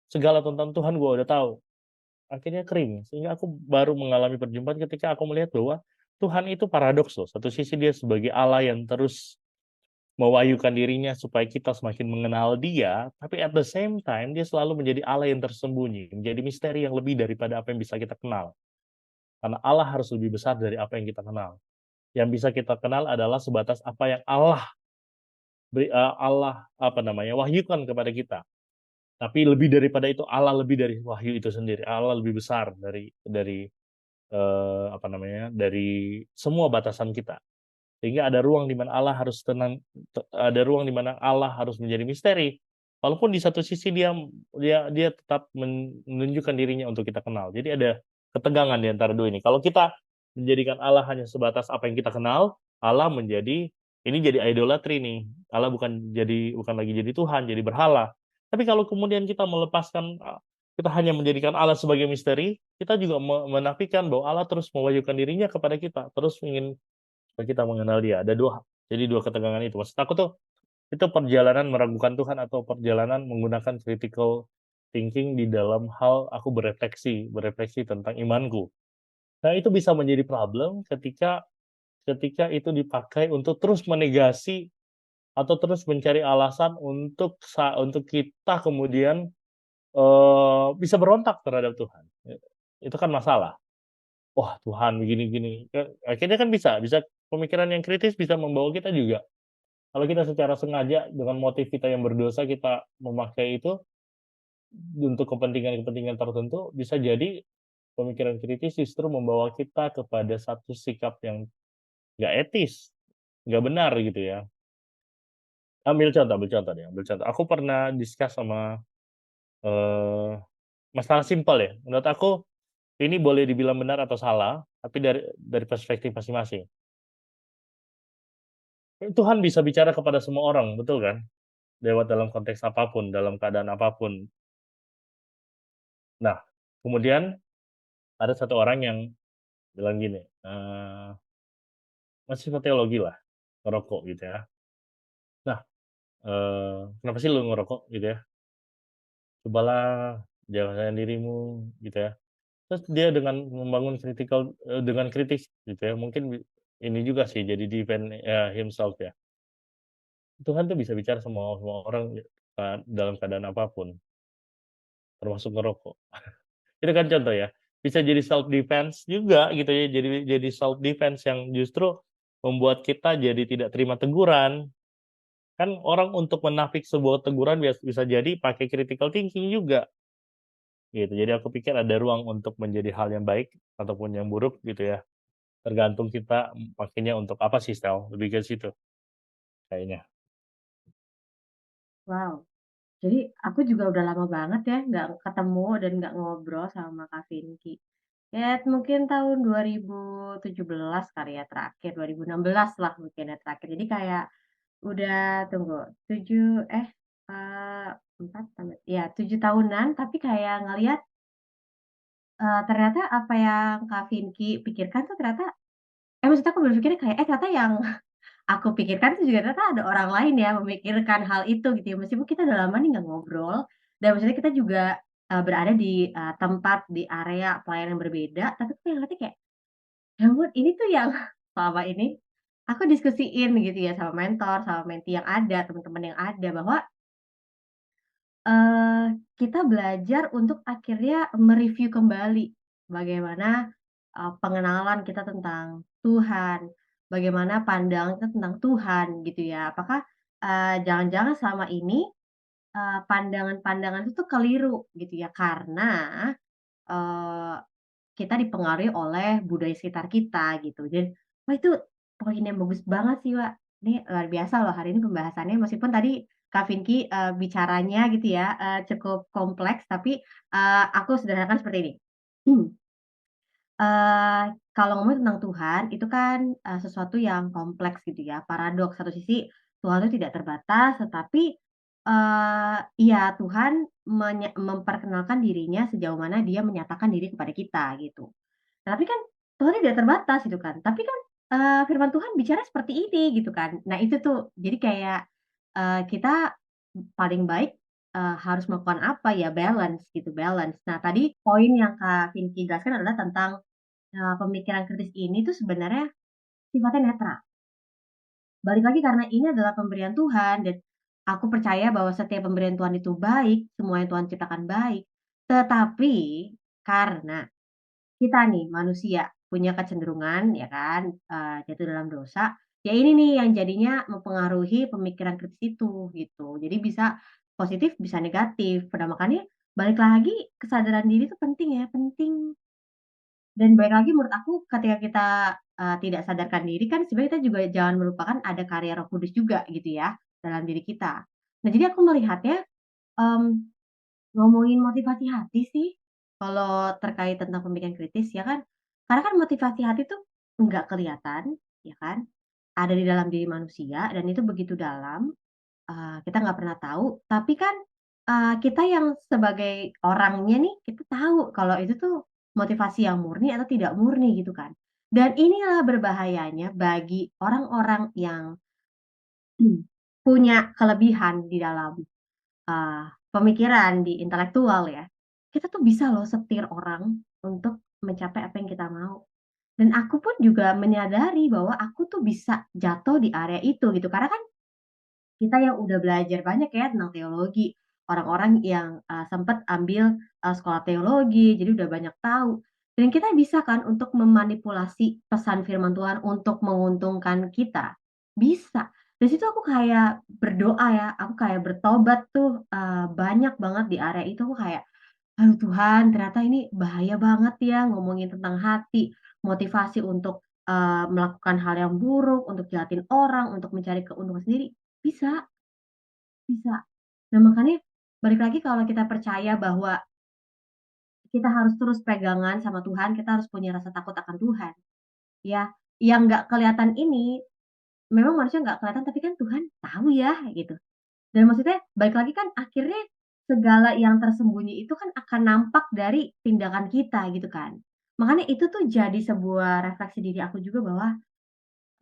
segala tentang Tuhan gua udah tahu. Akhirnya kering, sehingga aku baru mengalami perjumpaan ketika aku melihat bahwa Tuhan itu paradoks loh. Satu sisi dia sebagai Allah yang terus mewahyukan dirinya supaya kita semakin mengenal dia, tapi at the same time dia selalu menjadi Allah yang tersembunyi, menjadi misteri yang lebih daripada apa yang bisa kita kenal. Karena Allah harus lebih besar dari apa yang kita kenal. Yang bisa kita kenal adalah sebatas apa yang Allah apa namanya wahyukan kepada kita. Tapi lebih daripada itu, Allah lebih dari wahyu itu sendiri. Allah lebih besar dari apa namanya, dari semua batasan kita. Sehingga ada ruang di mana Allah harus tenang, ada ruang di mana Allah harus menjadi misteri. Walaupun di satu sisi dia tetap menunjukkan dirinya untuk kita kenal. Jadi ada ketegangan di antara dua ini. Kalau kita menjadikan Allah hanya sebatas apa yang kita kenal, Allah menjadi ini jadi idolatry nih. Allah bukan lagi jadi Tuhan, jadi berhala. Tapi kalau kemudian kita melepaskan, kita hanya menjadikan Allah sebagai misteri, kita juga menafikan bahwa Allah terus mewahyukan dirinya kepada kita, terus ingin kita mengenal dia. Jadi dua ketegangan itu. Maksud aku tuh, itu perjalanan meragukan Tuhan atau perjalanan menggunakan critical thinking di dalam hal aku berefleksi tentang imanku. Nah, itu bisa menjadi problem ketika ketika itu dipakai untuk terus menegasi atau terus mencari alasan untuk kita kemudian bisa berontak terhadap Tuhan. Itu kan masalah. Wah, Tuhan begini-gini. Akhirnya kan bisa bisa pemikiran yang kritis bisa membawa kita juga. Kalau kita secara sengaja dengan motif kita yang berdosa, kita memakai itu untuk kepentingan-kepentingan tertentu, bisa jadi pemikiran kritis justru membawa kita kepada satu sikap yang nggak etis, nggak benar gitu ya. Ambil contoh. Aku pernah discuss sama eh, masalah simpel ya. Menurut aku ini boleh dibilang benar atau salah, tapi dari perspektif masing-masing. Tuhan bisa bicara kepada semua orang, betul kan? Lewat dalam konteks apapun, dalam keadaan apapun. Nah, kemudian ada satu orang yang bilang gini, mahasiswa teologi lah, ngerokok gitu ya. Nah, kenapa sih lu ngerokok gitu ya? Cobalah jagakan dirimu gitu ya. Terus dia dengan membangun dengan kritis gitu ya, mungkin ini juga sih jadi defend himself ya. Tuhan tuh bisa bicara sama semua orang dalam keadaan apapun, termasuk ngerokok. Itu kan contoh ya. Bisa jadi self defense juga gitu ya. Jadi self defense yang justru membuat kita jadi tidak terima teguran. Kan orang untuk menafik sebuah teguran bisa jadi pakai critical thinking juga, gitu. Jadi aku pikir ada ruang untuk menjadi hal yang baik ataupun yang buruk gitu ya, tergantung kita pakainya untuk apa sih, Stel, lebih ke situ kayaknya. Wow, jadi aku juga udah lama banget ya nggak ketemu dan nggak ngobrol sama Kak Vinky. Ya mungkin tahun 2017 kali ya terakhir, 2016 lah mungkin ya terakhir. Jadi kayak udah tunggu 7 eee, 4 tambah ya 7 tahunan, tapi kayak ngelihat, ternyata apa yang Kak Vinky pikirkan tuh ternyata maksudnya aku berpikirnya kayak, ternyata yang aku pikirkan tuh juga ternyata ada orang lain ya memikirkan hal itu gitu ya, meskipun kita udah lama nih nggak ngobrol, dan maksudnya kita juga, berada di, tempat, di area pelayanan yang berbeda, tapi tuh yang ngerti kayak, ya ampun ini tuh yang selama ini aku diskusiin gitu ya sama mentor, sama menti yang ada, teman-teman yang ada bahwa kita belajar untuk akhirnya mereview kembali bagaimana, pengenalan kita tentang Tuhan, bagaimana pandangan kita tentang Tuhan gitu ya. Apakah, jangan-jangan selama ini, pandangan-pandangan itu tuh keliru gitu ya karena, eee, kita dipengaruhi oleh budaya sekitar kita gitu. Dan wah itu poin yang bagus banget sih, Wak. Ini luar biasa loh hari ini pembahasannya meskipun tadi Kak Vinky, bicaranya gitu ya, cukup kompleks tapi, aku sederhanakan seperti ini. Kalau ngomongin tentang Tuhan itu kan, sesuatu yang kompleks gitu ya, paradoks. Satu sisi Tuhan itu tidak terbatas, tetapi, iya Tuhan memperkenalkan dirinya sejauh mana Dia menyatakan diri kepada kita gitu. Tapi kan Tuhan tidak terbatas gitu kan, tapi kan, firman Tuhan bicara seperti ini gitu kan. Nah itu tuh, jadi kayak, kita paling baik, harus melakukan apa, ya balance gitu, balance. Nah tadi poin yang Kak Vinky jelaskan adalah tentang, pemikiran kritis ini tuh sebenarnya sifatnya netral. Balik lagi karena ini adalah pemberian Tuhan dan aku percaya bahwa setiap pemberian Tuhan itu baik, semua yang Tuhan ciptakan baik. Tetapi karena kita nih manusia punya kecenderungan ya kan, jatuh dalam dosa, ya ini nih yang jadinya mempengaruhi pemikiran kritis itu gitu. Jadi bisa positif, bisa negatif. Nah makanya balik lagi kesadaran diri itu penting ya, penting. Dan balik lagi menurut aku ketika kita, tidak sadarkan diri kan sebenarnya kita juga jangan melupakan ada karya Roh Kudus juga gitu ya, dalam diri kita. Nah jadi aku melihatnya, mmm ngomongin motivasi hati sih, kalau terkait tentang pemikiran kritis ya kan, karena kan motivasi hati tuh nggak kelihatan, ya kan, ada di dalam diri manusia dan itu begitu dalam, kita nggak pernah tahu, tapi kan, kita yang sebagai orangnya nih, kita tahu kalau itu tuh motivasi yang murni atau tidak murni gitu kan. Dan inilah berbahayanya bagi orang-orang yang punya kelebihan di dalam pemikiran, di intelektual ya, kita tuh bisa loh setir orang untuk mencapai apa yang kita mau. Dan aku pun juga menyadari bahwa aku tuh bisa jatuh di area itu gitu, karena kan kita yang udah belajar banyak ya tentang teologi, orang-orang yang, sempet ambil, sekolah teologi, jadi udah banyak tahu. Dan kita bisa kan untuk memanipulasi pesan firman Tuhan untuk menguntungkan kita, bisa. Dari situ aku kayak berdoa ya, aku kayak bertobat tuh, banyak banget di area itu, aku kayak, "Aduh Tuhan ternyata ini bahaya banget ya ngomongin tentang hati, motivasi untuk, melakukan hal yang buruk, untuk jahatin orang, untuk mencari keuntungan sendiri." Bisa, bisa. Nah, makanya balik lagi kalau kita percaya bahwa kita harus terus pegangan sama Tuhan, kita harus punya rasa takut akan Tuhan, ya. Yang nggak kelihatan ini, memang manusia nggak kelihatan, tapi kan Tuhan tahu ya, gitu. Dan maksudnya balik lagi kan akhirnya segala yang tersembunyi itu kan akan nampak dari tindakan kita, gitu kan. Makanya itu tuh jadi sebuah refleksi diri aku juga bahwa,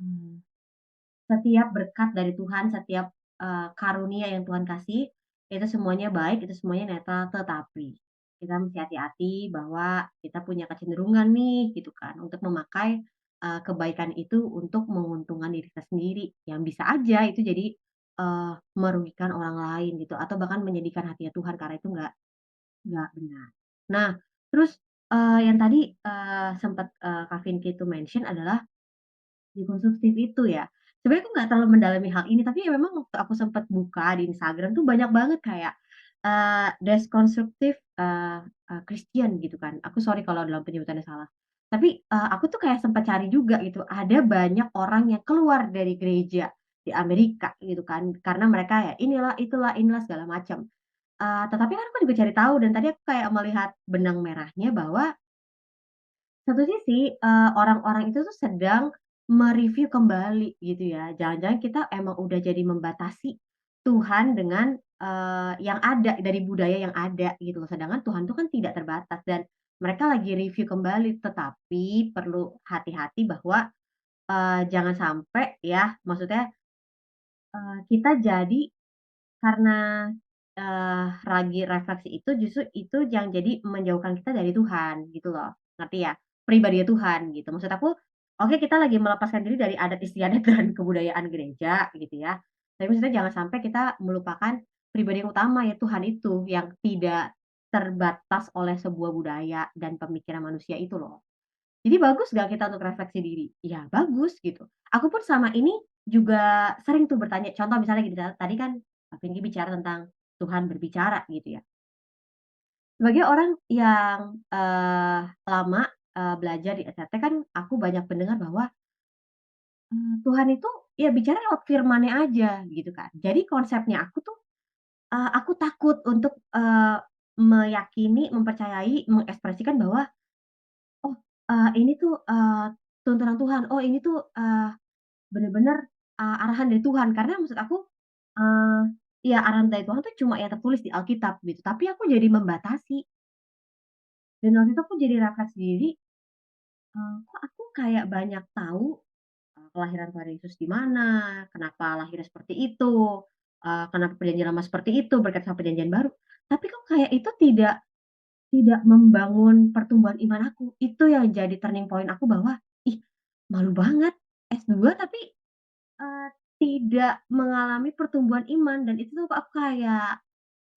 mmm setiap berkat dari Tuhan, setiap, karunia yang Tuhan kasih, itu semuanya baik, itu semuanya netral, tetapi kita mesti hati-hati bahwa kita punya kecenderungan nih, gitu kan, untuk memakai, kebaikan itu untuk menguntungkan diri kita sendiri, yang bisa aja itu jadi, merugikan orang lain gitu, atau bahkan menyedihkan hatinya Tuhan karena itu nggak benar. Nah, terus, yang tadi, sempet, Kak Vinky itu mention adalah dekonstruktif itu ya. sebenarnya aku nggak terlalu mendalami hal ini, tapi ya memang waktu aku sempat buka di Instagram tuh banyak banget kayak, deconstructive, Christian gitu kan. Aku sorry kalau dalam penyebutannya salah. Tapi, aku tuh kayak sempat cari juga gitu, ada banyak orang yang keluar dari gereja di Amerika gitu kan, karena mereka ya inilah, itulah, inilah, segala macam. Tetapi kan aku juga cari tahu dan tadi aku kayak melihat benang merahnya bahwa satu sisi, orang-orang itu tuh sedang me-review kembali gitu ya, jangan-jangan kita emang udah jadi membatasi Tuhan dengan, yang ada dari budaya yang ada gitu loh, sedangkan Tuhan tuh kan tidak terbatas dan mereka lagi review kembali, tetapi perlu hati-hati bahwa, jangan sampai ya, maksudnya, kita jadi karena, lagi refleksi itu justru itu yang jadi menjauhkan kita dari Tuhan gitu loh, ngerti ya? Pribadinya Tuhan gitu. Maksud aku, oke kita lagi melepaskan diri dari adat istiadat dan kebudayaan gereja gitu ya, tapi maksudnya jangan sampai kita melupakan pribadi yang utama ya Tuhan itu, yang tidak terbatas oleh sebuah budaya dan pemikiran manusia itu loh. Jadi bagus nggak kita untuk refleksi diri? Ya bagus gitu. Aku pun sama ini juga sering tuh bertanya, contoh misalnya gini, tadi kan Kak Vindi bicara tentang Tuhan berbicara gitu ya. Sebagai orang yang, lama, belajar di SRT kan aku banyak mendengar bahwa, Tuhan itu ya bicara lewat firman-Nya aja gitu kan. Jadi konsepnya aku tuh, aku takut untuk, meyakini, mempercayai, mengekspresikan bahwa, oh, ini tuh, tuntunan Tuhan, oh ini tuh, bener-bener, arahan dari Tuhan. Karena maksud aku, eee, ya arahan dari Tuhan tuh cuma yang tertulis di Alkitab gitu, tapi aku jadi membatasi. Dan waktu itu aku jadi refleksi diri, kok aku kayak banyak tahu, kelahiran Tuhan Yesus di mana, kenapa lahirnya seperti itu, kenapa perjanjian lama seperti itu berkaitan sama perjanjian baru, tapi kok kayak itu tidak membangun pertumbuhan iman aku. Itu yang jadi turning point aku bahwa, ih malu banget S2 tapi, eee, tidak mengalami pertumbuhan iman dan itu tuh aku kayak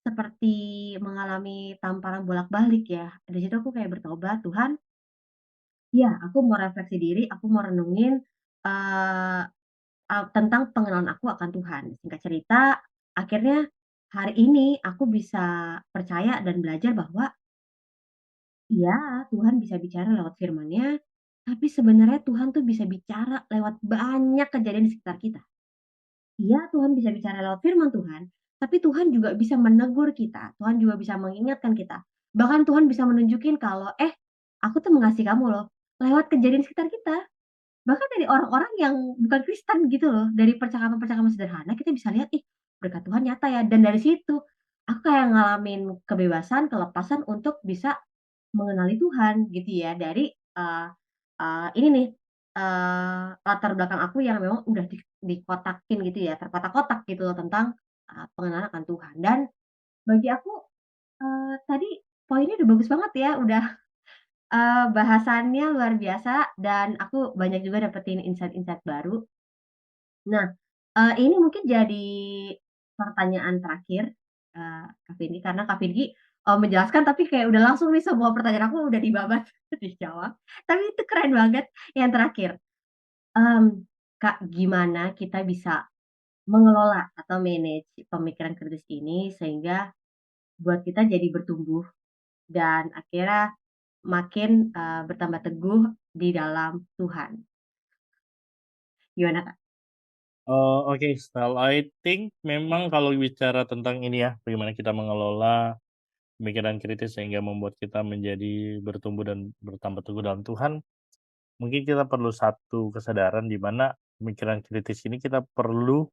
seperti mengalami tamparan bolak-balik ya. Di situ aku kayak bertobat, "Tuhan, iya aku mau refleksi diri, aku mau renungin, eee, tentang pengenalan aku akan Tuhan." Singkat cerita, akhirnya hari ini aku bisa percaya dan belajar bahwa, iya Tuhan bisa bicara lewat firman-Nya, tapi sebenarnya Tuhan tuh bisa bicara lewat banyak kejadian di sekitar kita. Iya, Tuhan bisa bicara lewat firman Tuhan, tapi Tuhan juga bisa menegur kita, Tuhan juga bisa mengingatkan kita. Bahkan Tuhan bisa menunjukin kalau, "Eh, aku tuh mengasihi kamu loh," lewat kejadian sekitar kita. Bahkan dari orang-orang yang bukan Kristen gitu loh, dari percakapan-percakapan sederhana kita bisa lihat, ih berkat Tuhan nyata ya, dan dari situ aku kayak ngalamin kebebasan, kelepasan untuk bisa mengenali Tuhan gitu ya dari, ini nih, latar belakang aku yang memang udah dikotakin gitu ya, terkotak-kotak gitu loh tentang, pengenalan akan Tuhan. Dan bagi aku, tadi poinnya udah bagus banget ya, udah, bahasannya luar biasa dan aku banyak juga dapetin insight-insight baru. Nah, ini mungkin jadi pertanyaan terakhir, Kak Vindi, karena Kak Vindi, menjelaskan tapi kayak udah langsung nih semua pertanyaan aku udah dibabat, dijawab. Tapi itu keren banget. Yang terakhir, Kak, gimana kita bisa mengelola atau manage pemikiran kritis ini sehingga buat kita jadi bertumbuh dan akhirnya makin, bertambah teguh di dalam Tuhan. Gimana, Kak? Oke, I think memang kalau bicara tentang ini ya, bagaimana kita mengelola pemikiran kritis sehingga membuat kita menjadi bertumbuh dan bertambah teguh dalam Tuhan, mungkin kita perlu satu kesadaran di mana pemikiran kritis ini kita perlu,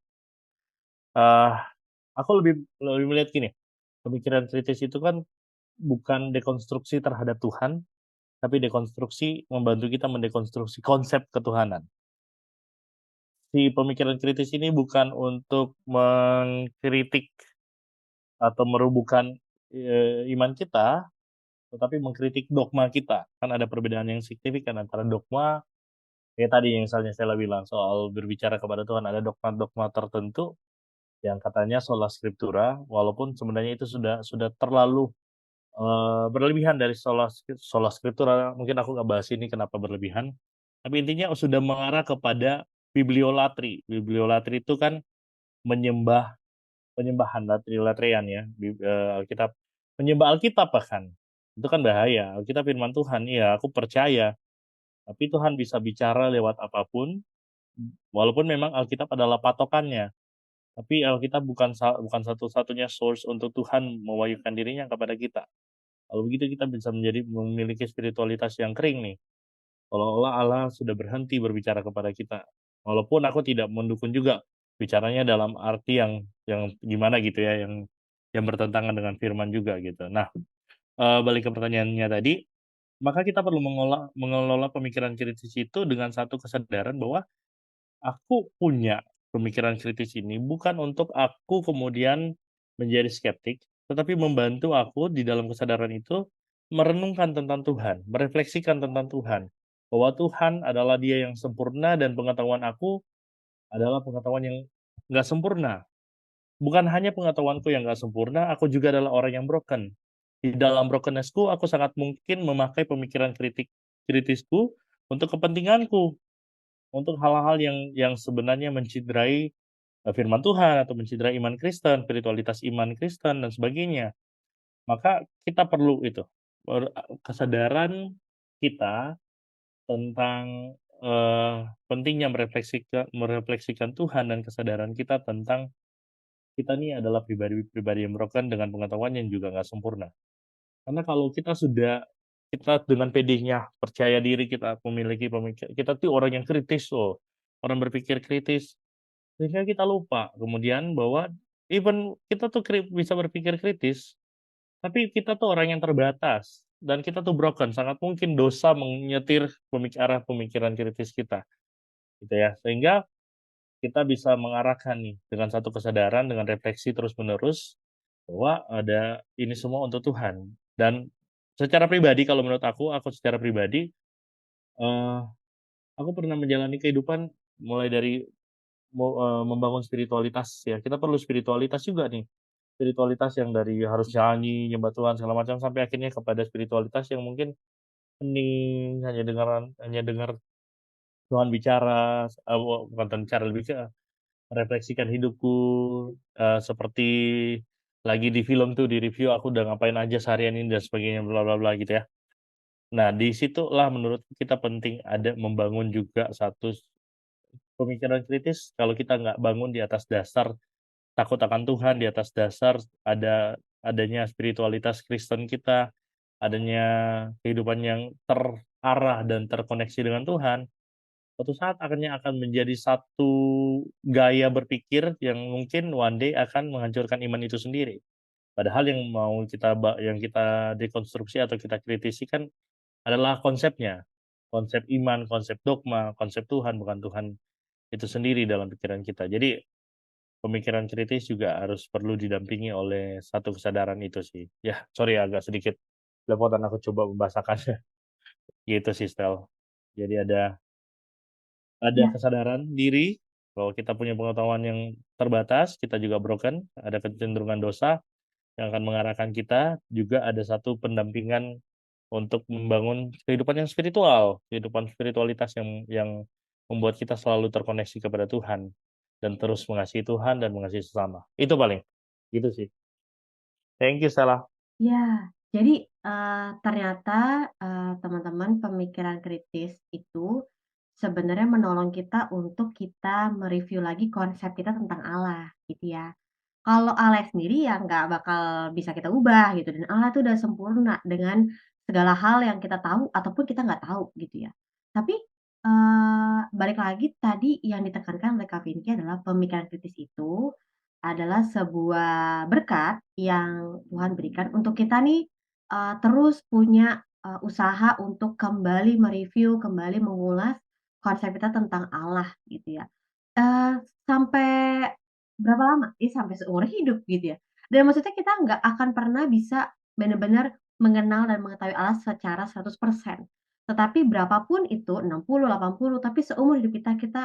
eee, aku lebih lebih melihat gini, pemikiran kritis itu kan bukan dekonstruksi terhadap Tuhan, tapi dekonstruksi membantu kita mendekonstruksi konsep ketuhanan. Si pemikiran kritis ini bukan untuk mengkritik atau merubuhkan, iman kita, tetapi mengkritik dogma kita. Kan ada perbedaan yang signifikan antara dogma, kayak tadi yang misalnya Stella bilang soal berbicara kepada Tuhan, ada dogma-dogma tertentu yang katanya sola scriptura, walaupun sebenarnya itu sudah terlalu, berlebihan dari sola scriptura, mungkin aku nggak bahas ini kenapa berlebihan, tapi intinya sudah mengarah kepada bibliolatri. Bibliolatri itu kan menyembah penyembahan latri-latrian ya, Alkitab. Menyembah Alkitab bahkan. Itu kan bahaya. Alkitab firman Tuhan, iya aku percaya. Tapi Tuhan bisa bicara lewat apapun, walaupun memang Alkitab adalah patokannya. Tapi Alkitab bukan satu-satunya source untuk Tuhan mewahyukan dirinya kepada kita. Kalau begitu kita bisa memiliki spiritualitas yang kering nih. Seolah-olah Allah sudah berhenti berbicara kepada kita. Walaupun aku tidak mendukung juga bicaranya dalam arti yang gimana gitu ya, yang bertentangan dengan firman juga gitu. Nah, balik ke pertanyaannya tadi, maka kita perlu mengelola pemikiran kritis itu dengan satu kesadaran bahwa aku punya pemikiran kritis ini bukan untuk aku kemudian menjadi skeptik, tetapi membantu aku di dalam kesadaran itu merenungkan tentang Tuhan, merefleksikan tentang Tuhan. Bahwa Tuhan adalah Dia yang sempurna dan pengetahuan aku adalah pengetahuan yang nggak sempurna. Bukan hanya pengetahuanku yang nggak sempurna, aku juga adalah orang yang broken. Di dalam brokenness-ku, aku sangat mungkin memakai pemikiran kritisku untuk kepentinganku, untuk hal-hal yang sebenarnya menciderai firman Tuhan atau menciderai iman Kristen, spiritualitas iman Kristen dan sebagainya. Maka kita perlu itu kesadaran kita tentang pentingnya merefleksikan Tuhan dan kesadaran kita tentang kita nih adalah pribadi-pribadi yang broken dengan pengetahuan yang juga nggak sempurna. Karena kalau kita dengan pedenya percaya diri kita memiliki kita tuh orang yang kritis loh, orang berpikir kritis, sehingga kita lupa kemudian bahwa even kita tuh bisa berpikir kritis, tapi kita tuh orang yang terbatas dan kita tuh broken, sangat mungkin dosa menyetir arah pemikiran kritis kita, gitu ya. Sehingga kita bisa mengarahkan nih dengan satu kesadaran, dengan refleksi terus-menerus bahwa ada ini semua untuk Tuhan. Dan secara pribadi kalau menurut aku secara pribadi, eee, aku pernah menjalani kehidupan mulai dari membangun spiritualitas ya, kita perlu spiritualitas juga nih. Spiritualitas yang dari harus nyanyi, nyembah Tuhan segala macam, sampai akhirnya kepada spiritualitas yang mungkin hening, hanya dengar Tuhan bicara, bukan Tuhan bicara, lebih ke merefleksikan hidupku, seperti lagi di film tuh, di review aku udah ngapain aja seharian ini dan sebagainya, bla bla bla gitu ya. Nah, di situlah menurut kita penting ada membangun juga satu pemikiran kritis. Kalau kita nggak bangun di atas dasar takut akan Tuhan, di atas dasar adanya spiritualitas Kristen kita, adanya kehidupan yang terarah dan terkoneksi dengan Tuhan, suatu saat akan menjadi satu gaya berpikir yang mungkin one day akan menghancurkan iman itu sendiri. Padahal yang kita dekonstruksi atau kita kritisi kan adalah konsepnya. Konsep iman, konsep dogma, konsep Tuhan, bukan Tuhan itu sendiri dalam pikiran kita. Jadi pemikiran kritis juga harus perlu didampingi oleh satu kesadaran itu sih. Ya, sorry agak sedikit belepotan aku coba membahasakannya. Gitu sih, Stel. Jadi ada Ya, kesadaran diri bahwa kita punya pengetahuan yang terbatas, kita juga broken, ada kecenderungan dosa yang akan mengarahkan kita, juga ada satu pendampingan untuk membangun kehidupan yang spiritual, kehidupan spiritualitas yang membuat kita selalu terkoneksi kepada Tuhan dan terus mengasihi Tuhan dan mengasihi sesama. Itu paling, gitu sih. Thank you, Stella. ya. Jadi, ternyata, teman-teman pemikiran kritis itu sebenarnya menolong kita untuk kita mereview lagi konsep kita tentang Allah, gitu ya. Kalau Allah sendiri ya nggak bakal bisa kita ubah gitu dan Allah tuh udah sempurna dengan segala hal yang kita tahu ataupun kita nggak tahu gitu ya. Tapi, balik lagi tadi yang ditekankan oleh Kak Vinky adalah pemikiran kritis itu adalah sebuah berkat yang Tuhan berikan untuk kita nih, terus punya, usaha untuk kembali mereview, kembali mengulas konsep kita tentang Allah gitu ya. Sampai berapa lama? Ya sampai seumur hidup gitu ya. Dan maksudnya kita nggak akan pernah bisa benar-benar mengenal dan mengetahui Allah secara 100%. Tetapi berapapun itu 60, 80, tapi seumur hidup kita, kita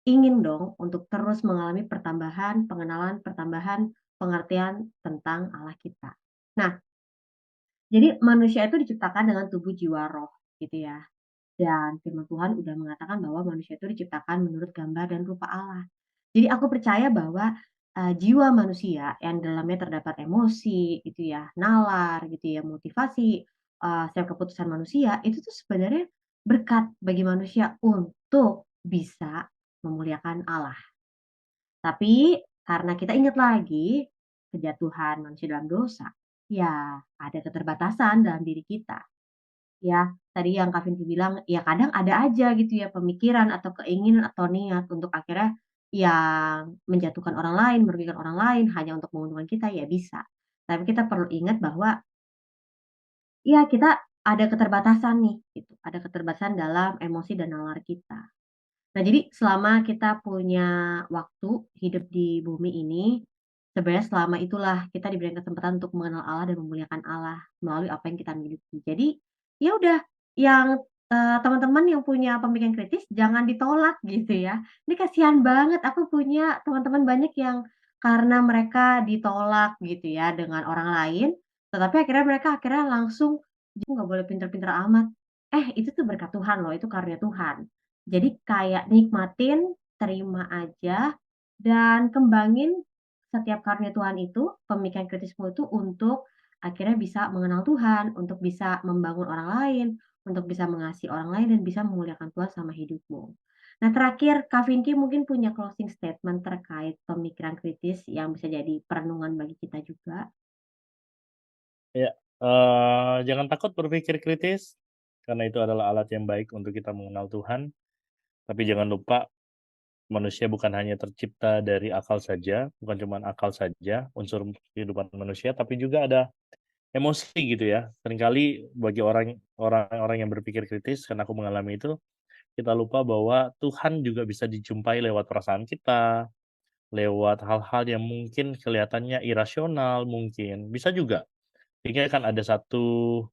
ingin dong untuk terus mengalami pertambahan, pengenalan, pertambahan pengertian tentang Allah kita. Nah, jadi manusia itu diciptakan dengan tubuh, jiwa, roh gitu ya. Dan firman Tuhan udah mengatakan bahwa manusia itu diciptakan menurut gambar dan rupa Allah. Jadi aku percaya bahwa, jiwa manusia yang dalamnya terdapat emosi gitu ya, nalar gitu ya, motivasi, setiap keputusan manusia itu tuh sebenarnya berkat bagi manusia untuk bisa memuliakan Allah. Tapi karena kita ingat lagi kejatuhan manusia dalam dosa, ya ada keterbatasan dalam diri kita. Ya, tadi yang Kak Vinci bilang, ya kadang ada aja gitu ya pemikiran atau keinginan atau niat untuk akhirnya yang menjatuhkan orang lain, merugikan orang lain hanya untuk menguntungkan kita, ya bisa. Tapi kita perlu ingat bahwa, ya kita ada keterbatasan nih, gitu. Ada keterbatasan dalam emosi dan nalar kita. Nah, jadi selama kita punya waktu hidup di bumi ini, sebenarnya selama itulah kita diberikan kesempatan untuk mengenal Allah dan memuliakan Allah melalui apa yang kita miliki. Jadi, ya udah yang, teman-teman yang punya pemikiran kritis jangan ditolak gitu ya. Ini kasihan banget aku punya teman-teman banyak yang karena mereka ditolak gitu ya dengan orang lain, tetapi akhirnya mereka langsung, "Kamu nggak boleh pinter-pinter amat." Itu tuh berkat Tuhan loh, itu karunia Tuhan. Jadi kayak nikmatin, terima aja, dan kembangin setiap karunia Tuhan itu, pemikiran kritismu itu untuk akhirnya bisa mengenal Tuhan, untuk bisa membangun orang lain, untuk bisa mengasihi orang lain dan bisa memuliakan Tuhan sama hidupmu. Nah terakhir, Kak Vinky mungkin punya closing statement terkait pemikiran kritis yang bisa jadi perenungan bagi kita juga? Ya, jangan takut berpikir kritis, karena itu adalah alat yang baik untuk kita mengenal Tuhan, tapi jangan lupa manusia bukan hanya tercipta dari akal saja, bukan cuma akal saja, unsur kehidupan manusia, tapi juga ada emosi gitu ya. Seringkali bagi orang-orang yang berpikir kritis, karena aku mengalami itu, kita lupa bahwa Tuhan juga bisa dijumpai lewat perasaan kita, lewat hal-hal yang mungkin kelihatannya irasional mungkin, bisa juga. Sehingga kan ada satu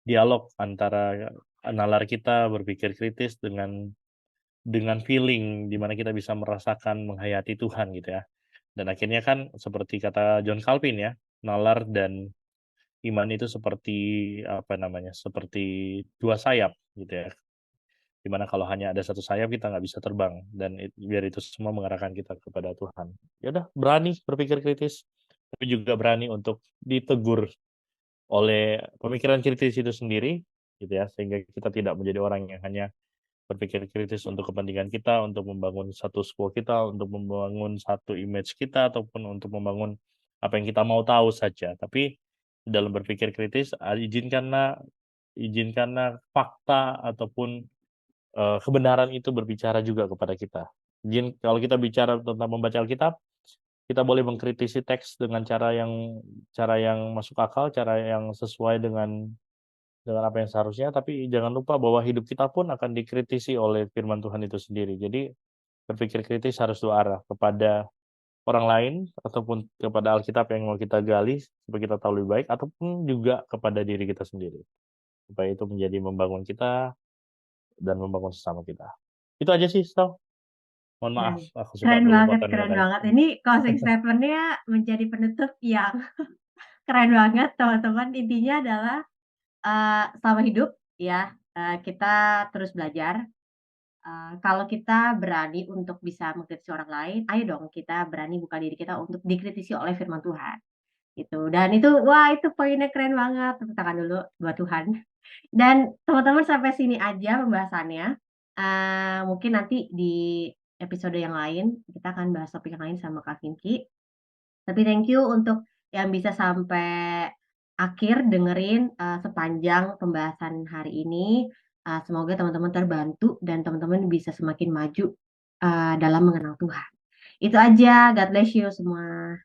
dialog antara nalar kita berpikir kritis dengan feeling di mana kita bisa merasakan menghayati Tuhan gitu ya. Dan akhirnya kan seperti kata John Calvin ya, nalar dan iman itu seperti apa namanya, seperti dua sayap gitu ya. Dimana kalau hanya ada satu sayap kita nggak bisa terbang dan biar itu semua mengarahkan kita kepada Tuhan. Ya udah berani berpikir kritis, tapi juga berani untuk ditegur oleh pemikiran kritis itu sendiri gitu ya, sehingga kita tidak menjadi orang yang hanya berpikir kritis untuk kepentingan kita, untuk membangun status quo kita, untuk membangun satu image kita, ataupun untuk membangun apa yang kita mau tahu saja. Tapi dalam berpikir kritis, izinkanlah fakta ataupun kebenaran itu berbicara juga kepada kita. Kalau kita bicara tentang membaca Alkitab, kita boleh mengkritisi teks dengan cara yang masuk akal, cara yang sesuai dengan apa yang seharusnya, tapi jangan lupa bahwa hidup kita pun akan dikritisi oleh firman Tuhan itu sendiri. Jadi berpikir kritis harus dua arah, kepada orang lain ataupun kepada Alkitab yang mau kita gali supaya kita tahu lebih baik, ataupun juga kepada diri kita sendiri. Supaya itu menjadi membangun kita dan membangun sesama kita. Itu aja sih, Sal. Mohon maaf, Keren. aku suka Keren banget berlepotan keren kadang. banget. Ini closing statement-nya menjadi penutup yang keren banget teman-teman. Intinya adalah, selama hidup ya, kita terus belajar, kalau kita berani untuk bisa mengkritisi orang lain, ayo dong kita berani buka diri kita untuk dikritisi oleh firman Tuhan, gitu. Dan itu, wah itu poinnya keren banget, tepuk tangan dulu buat Tuhan. Dan teman-teman sampai sini aja pembahasannya, mungkin nanti di episode yang lain kita akan bahas topik yang lain sama Kak Vinky. Tapi thank you untuk yang bisa sampai akhir dengerin, sepanjang pembahasan hari ini. Semoga teman-teman terbantu dan teman-teman bisa semakin maju, dalam mengenal Tuhan. Itu aja, God bless you semua.